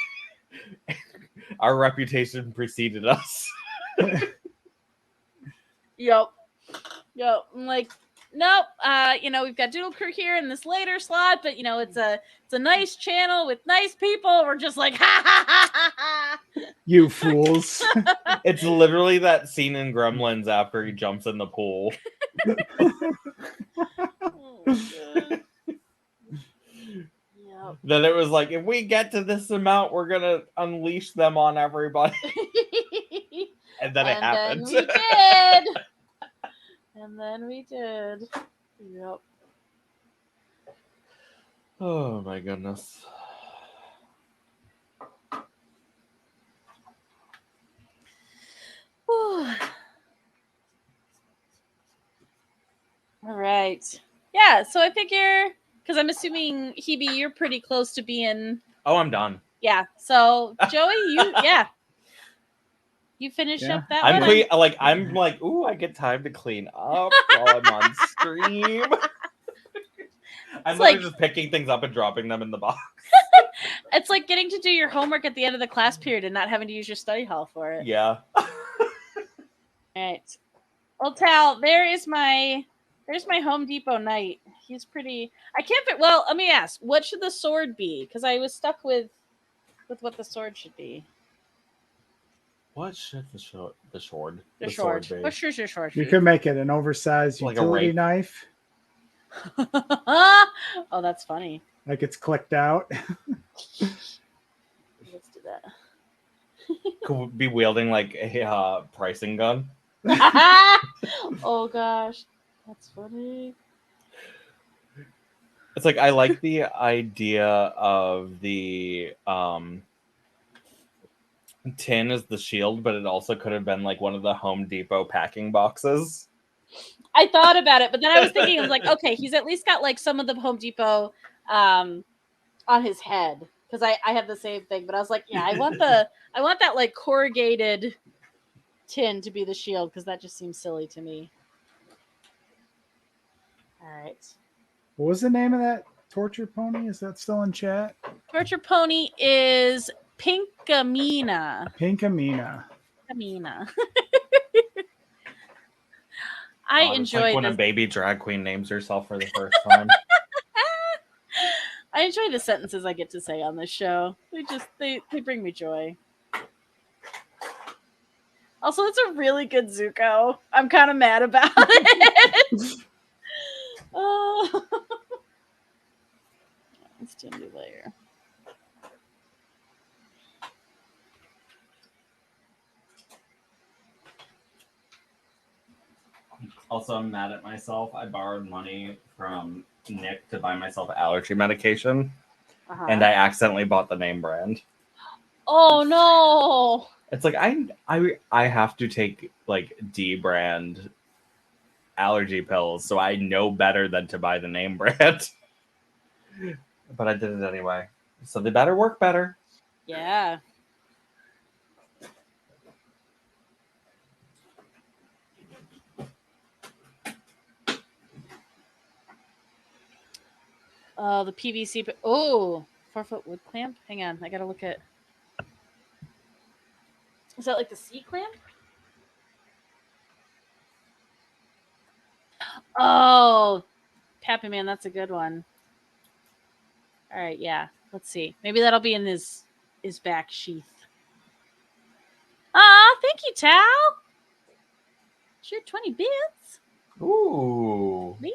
our reputation preceded us. Yep. I'm like, nope. We've got Doodle Crew here in this later slot, but it's a nice channel with nice people. We're just like, ha ha ha ha ha. You fools. It's literally that scene in Gremlins after he jumps in the pool. Yep. Then it was like, if we get to this amount, we're gonna unleash them on everybody. And then it happened. Then we did. And then we did. Yep. Oh my goodness. All right. Yeah, so I figure, because I'm assuming, Hebe, you're pretty close to being... Oh, I'm done. Yeah, so Joey, you finish up that one? I'm like, ooh, I get time to clean up while I'm on stream. I'm like just picking things up and dropping them in the box. It's like getting to do your homework at the end of the class period and not having to use your study hall for it. Yeah. All right. Well, Tal, there's my Home Depot knight. He's pretty. I can't fit. Well, let me ask. What should the sword be? Because I was stuck with what the sword should be. What should the sword be? What should your sword be? You could make it an oversized like utility knife. Oh, that's funny. Like it's clicked out. Let's do that. Could be wielding like a pricing gun. Oh gosh, that's funny. It's like, I like the idea of the tin as the shield, but it also could have been like one of the Home Depot packing boxes. I thought about it, but then I was thinking, I was like, okay, he's at least got like some of the Home Depot on his head, because I have the same thing. But I was like, yeah, I want that like corrugated tin to be the shield, because that just seems silly to me. All right. What was the name of that torture pony? Is that still in chat? Torture pony is Pinkamena. Pinkamena. I enjoy like when a baby drag queen names herself for the first time. I enjoy the sentences I get to say on this show. They bring me joy. Also, it's a really good Zuko. I'm kind of mad about it. Oh. Let's do a new layer. Also, I'm mad at myself. I borrowed money from Nick to buy myself allergy medication, and I accidentally bought the name brand. Oh no! It's like I have to take like D brand allergy pills, so I know better than to buy the name brand. But I did it anyway, so they better work better. Yeah. Oh, the PVC. Oh, 4-foot wood clamp. Hang on, I gotta look at. Is that like the C clamp? Oh, Pappy Man, that's a good one. All right, yeah. Let's see. Maybe that'll be in his back sheath. Ah, thank you, Tal. Sure, 20 bits. Ooh. Bits.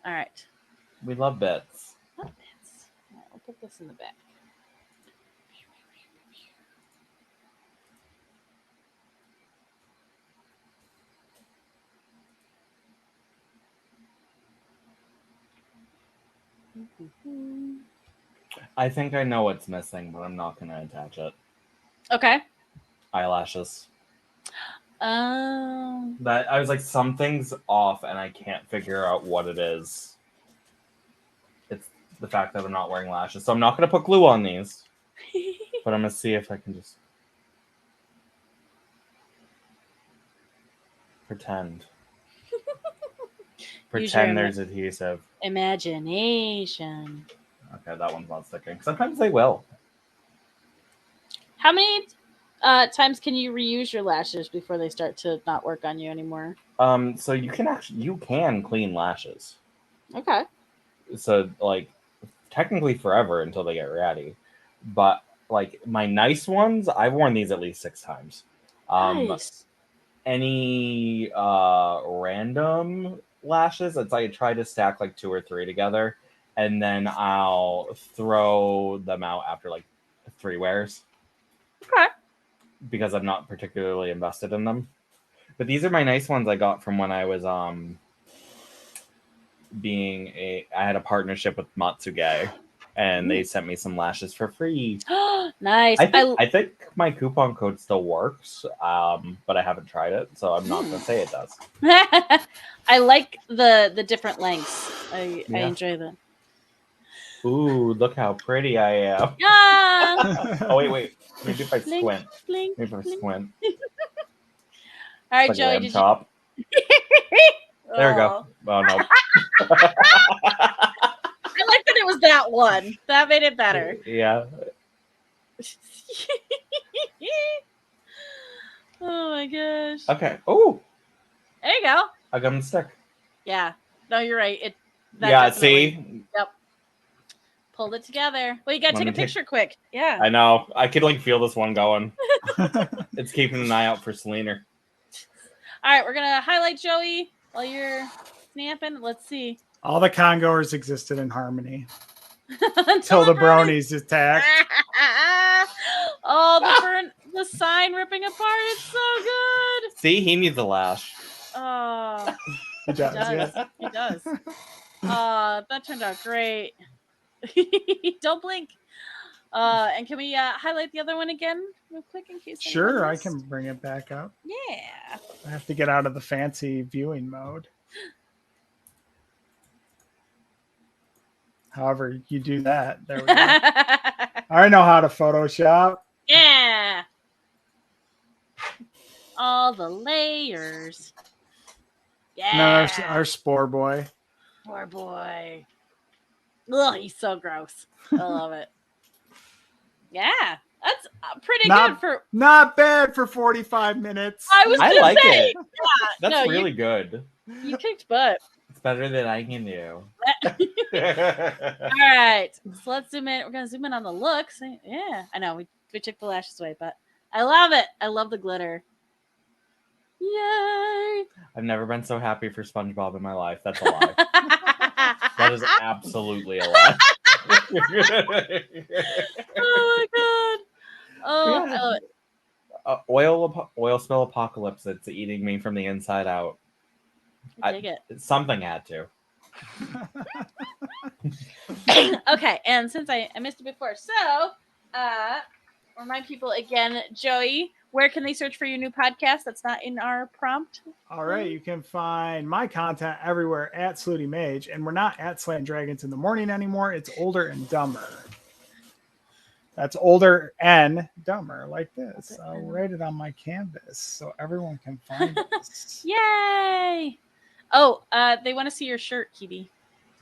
All right. We love bits. Love bits. All right, I'll put this in the back. I think I know what's missing, but I'm not going to attach it. Okay. Eyelashes. Um. That I was like, something's off, and I can't figure out what it is. It's the fact that I'm not wearing lashes, so I'm not going to put glue on these. But I'm going to see if I can just pretend. Pretend there's adhesive. Imagination. Okay, that one's not sticking. Sometimes they will. How many times can you reuse your lashes before they start to not work on you anymore? So you can clean lashes. Okay. So like technically forever until they get ratty. But like my nice ones, I've worn these at least 6 times. Nice. Any random lashes, it's like I try to stack like 2 or 3 together, and then I'll throw them out after like 3 wears. Okay. Because I'm not particularly invested in them. But these are my nice ones I got from when I was I had a partnership with Matsuge, and they sent me some lashes for free. Nice. I think my coupon code still works, but I haven't tried it, so I'm not going to say it does. I like the different lengths. I enjoy them. Ooh, look how pretty I am. Ah! Oh, wait. Maybe if I Blink, squint. blink, Maybe if I blink. squint. All right, Like Joey, lamb did chop. There we go. Oh, no. I like that it was that one. That made it better. Yeah. Oh my gosh. Okay. Oh, There you go. I got him stick. Yeah. No, you're right. Yeah, see? Yep. Pulled it together. Well, you gotta take a picture quick. Yeah. I know. I could like feel this one going. It's keeping an eye out for Selena. All right, we're gonna highlight Joey while you're snapping. Let's see. All the congoers existed in harmony until the bronies attacked. Oh, the sign ripping apart. It's so good. See, he needs a lash. Oh, He does. Yeah. He does. That turned out great. Don't blink. And can we highlight the other one again real quick in case? Sure, I can bring it back up. Yeah. I have to get out of the fancy viewing mode. However, you do that. There we go. I know how to Photoshop. Yeah. All the layers. Yeah. No, our spore boy. Poor boy. Ugh, he's so gross. I love it. Yeah, that's pretty good for. Not bad for 45 minutes. I like it. Yeah, that's really good. You kicked butt. It's better than I can do. All right, so let's zoom in. We're gonna zoom in on the looks. Yeah, I know we took the lashes away, but I love it. I love the glitter. Yay! I've never been so happy for SpongeBob in my life. That's a lie. That is absolutely a lie. Oh my god! Oh, yeah. I love it. Oil spill apocalypse. It's eating me from the inside out. I dig it. Something had to. Okay, and since I missed it before, so remind people again, Joey, where can they search for your new podcast that's not in our prompt? All right, you can find my content everywhere at Slutty Mage, and we're not at Slaying Dragons in the Morning anymore. It's Older and Dumber. That's Older and Dumber, like this. I'll write it on my canvas so everyone can find us. Yay! Oh, they want to see your shirt, Kibi.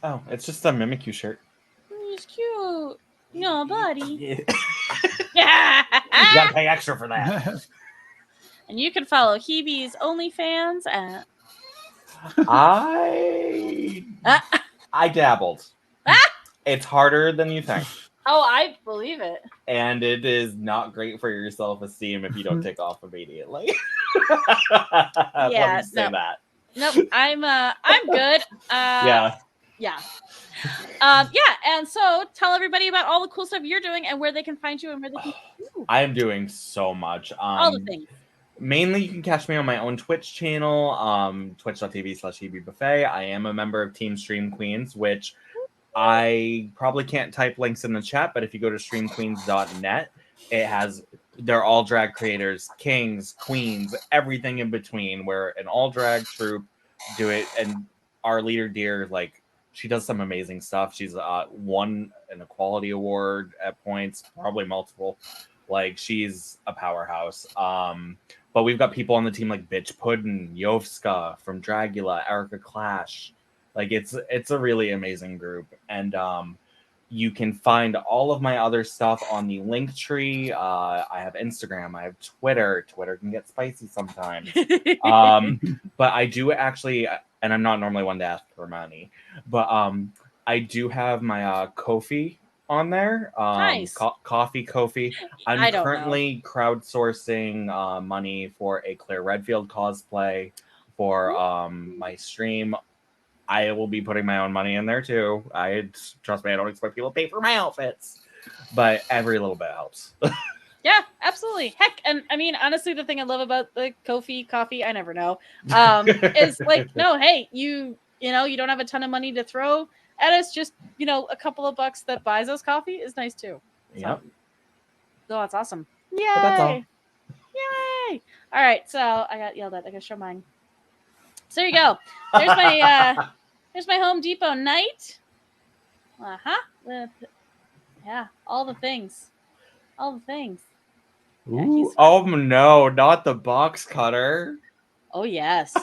Oh, it's just a Mimikyu shirt. It's cute. No, buddy. You Yeah. gotta pay extra for that. And you can follow Hebe's OnlyFans at I dabbled. It's harder than you think. Oh, I believe it. And it is not great for your self-esteem if you don't take off immediately. Let me say that. Nope, I'm good. Yeah. Yeah. And so tell everybody about all the cool stuff you're doing and where they can find you and where they can find you. I am doing so much. All the things. Mainly, you can catch me on my own Twitch channel, twitch.tv/HebeBuffet. I am a member of Team Stream Queens, which I probably can't type links in the chat, but if you go to streamqueens.net, they're all drag creators, kings, queens, everything in between. We're an all drag troupe, do it, and our leader, Deer, like, she does some amazing stuff. She's won an Equality Award at points, probably multiple. Like, she's a powerhouse. But we've got people on the team like Bitch Puddin', Yovska from Dragula, Erica Clash. Like, it's a really amazing group. And you can find all of my other stuff on the link tree. I have Instagram. I have Twitter. Twitter can get spicy sometimes. But I do actually, and I'm not normally one to ask for money, but I do have my Ko-fi on there. Nice. Coffee Ko-fi. I I'm don't currently crowdsourcing money for a Claire Redfield cosplay for my stream. I will be putting my own money in there too. Trust me, I don't expect people to pay for my outfits, but every little bit helps. Yeah, absolutely. Heck, and I mean, honestly, the thing I love about the Ko-fi coffee, I never know, is like, no, hey, you don't have a ton of money to throw at us. Just, a couple of bucks that buys us coffee is nice too. Yep. So that's awesome. Yay! But that's all. Yay! All right, so I got yelled at. I gotta show mine. So there you go. There's my Home Depot night. Yeah, all the things. Yeah, oh no, not the box cutter. Oh yes.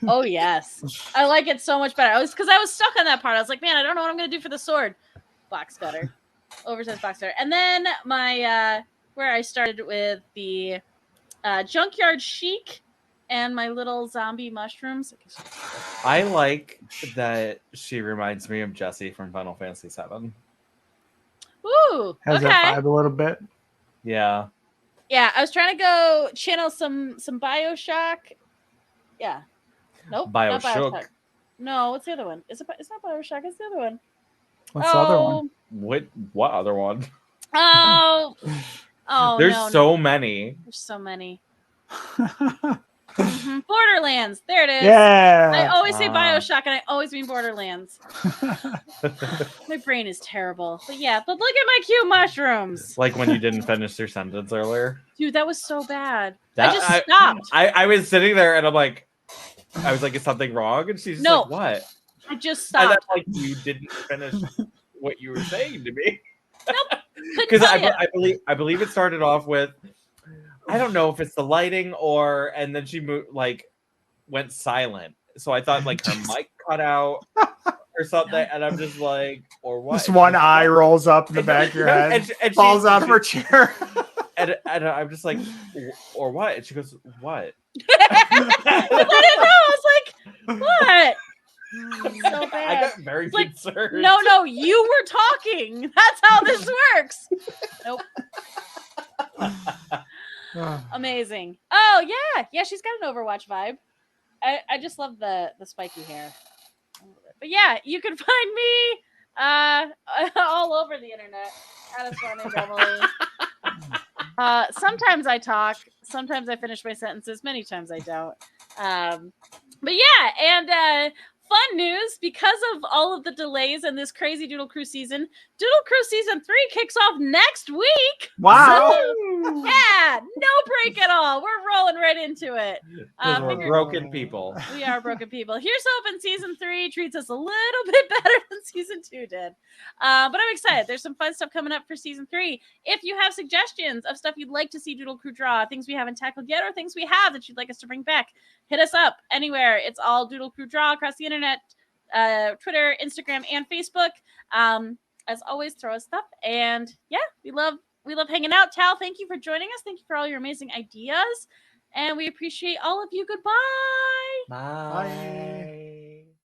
Oh yes. I like it so much better. Because I was stuck on that part. I was like, man, I don't know what I'm gonna do for the sword. Box cutter. Oversized box cutter. And then my where I started with the Junkyard Chic and my little zombie mushrooms. I like that she reminds me of Jessie from Final Fantasy VII. Ooh, has that vibe a little bit. Yeah. Yeah, I was trying to go channel some BioShock. Yeah. Nope. Not BioShock. No, what's the other one? It's not BioShock. It's the other one. What's the other one? What other one? Oh, There's so many. There's so many. Borderlands. There it is. Yeah. I always say BioShock, and I always mean Borderlands. My brain is terrible. But yeah, but look at my cute mushrooms. Like when you didn't finish your sentence earlier. Dude, that was so bad. I just stopped. I was sitting there, and I was like, is something wrong? And she's like, what? I just stopped. And then, like, you didn't finish what you were saying to me. Nope. Because I believe it started off with, I don't know if it's the lighting and then she went silent. So I thought like her mic cut out or something, and I'm just like, or what? Just one eye rolls up in the back of your head, and falls out of her chair. And I'm just like, or what? And she goes, what? I didn't know. I was like, what? So bad. I got very concerned. No, you were talking. That's how this works. Nope. Amazing. Oh yeah, she's got an Overwatch vibe. I just love the spiky hair. But yeah, you can find me all over the internet. Addison and Emily. Sometimes I talk. Sometimes I finish my sentences. Many times I don't. But yeah, and fun news, because of all of the delays in this crazy Doodle Crew season, Doodle Crew season 3 kicks off next week. Wow. So, yeah, no break at all. We're rolling right into it. We're broken people. We are broken people. Here's hoping season 3 treats us a little bit better than season 2 did. But I'm excited. There's some fun stuff coming up for season 3. If you have suggestions of stuff you'd like to see Doodle Crew draw, things we haven't tackled yet, or things we have that you'd like us to bring back, hit us up anywhere. It's all Doodle Crew Draw across the internet, Twitter, Instagram, and Facebook. as always, throw us stuff. And yeah, we love hanging out. Tal, thank you for joining us. Thank you for all your amazing ideas. And we appreciate all of you. Goodbye. Bye. Bye.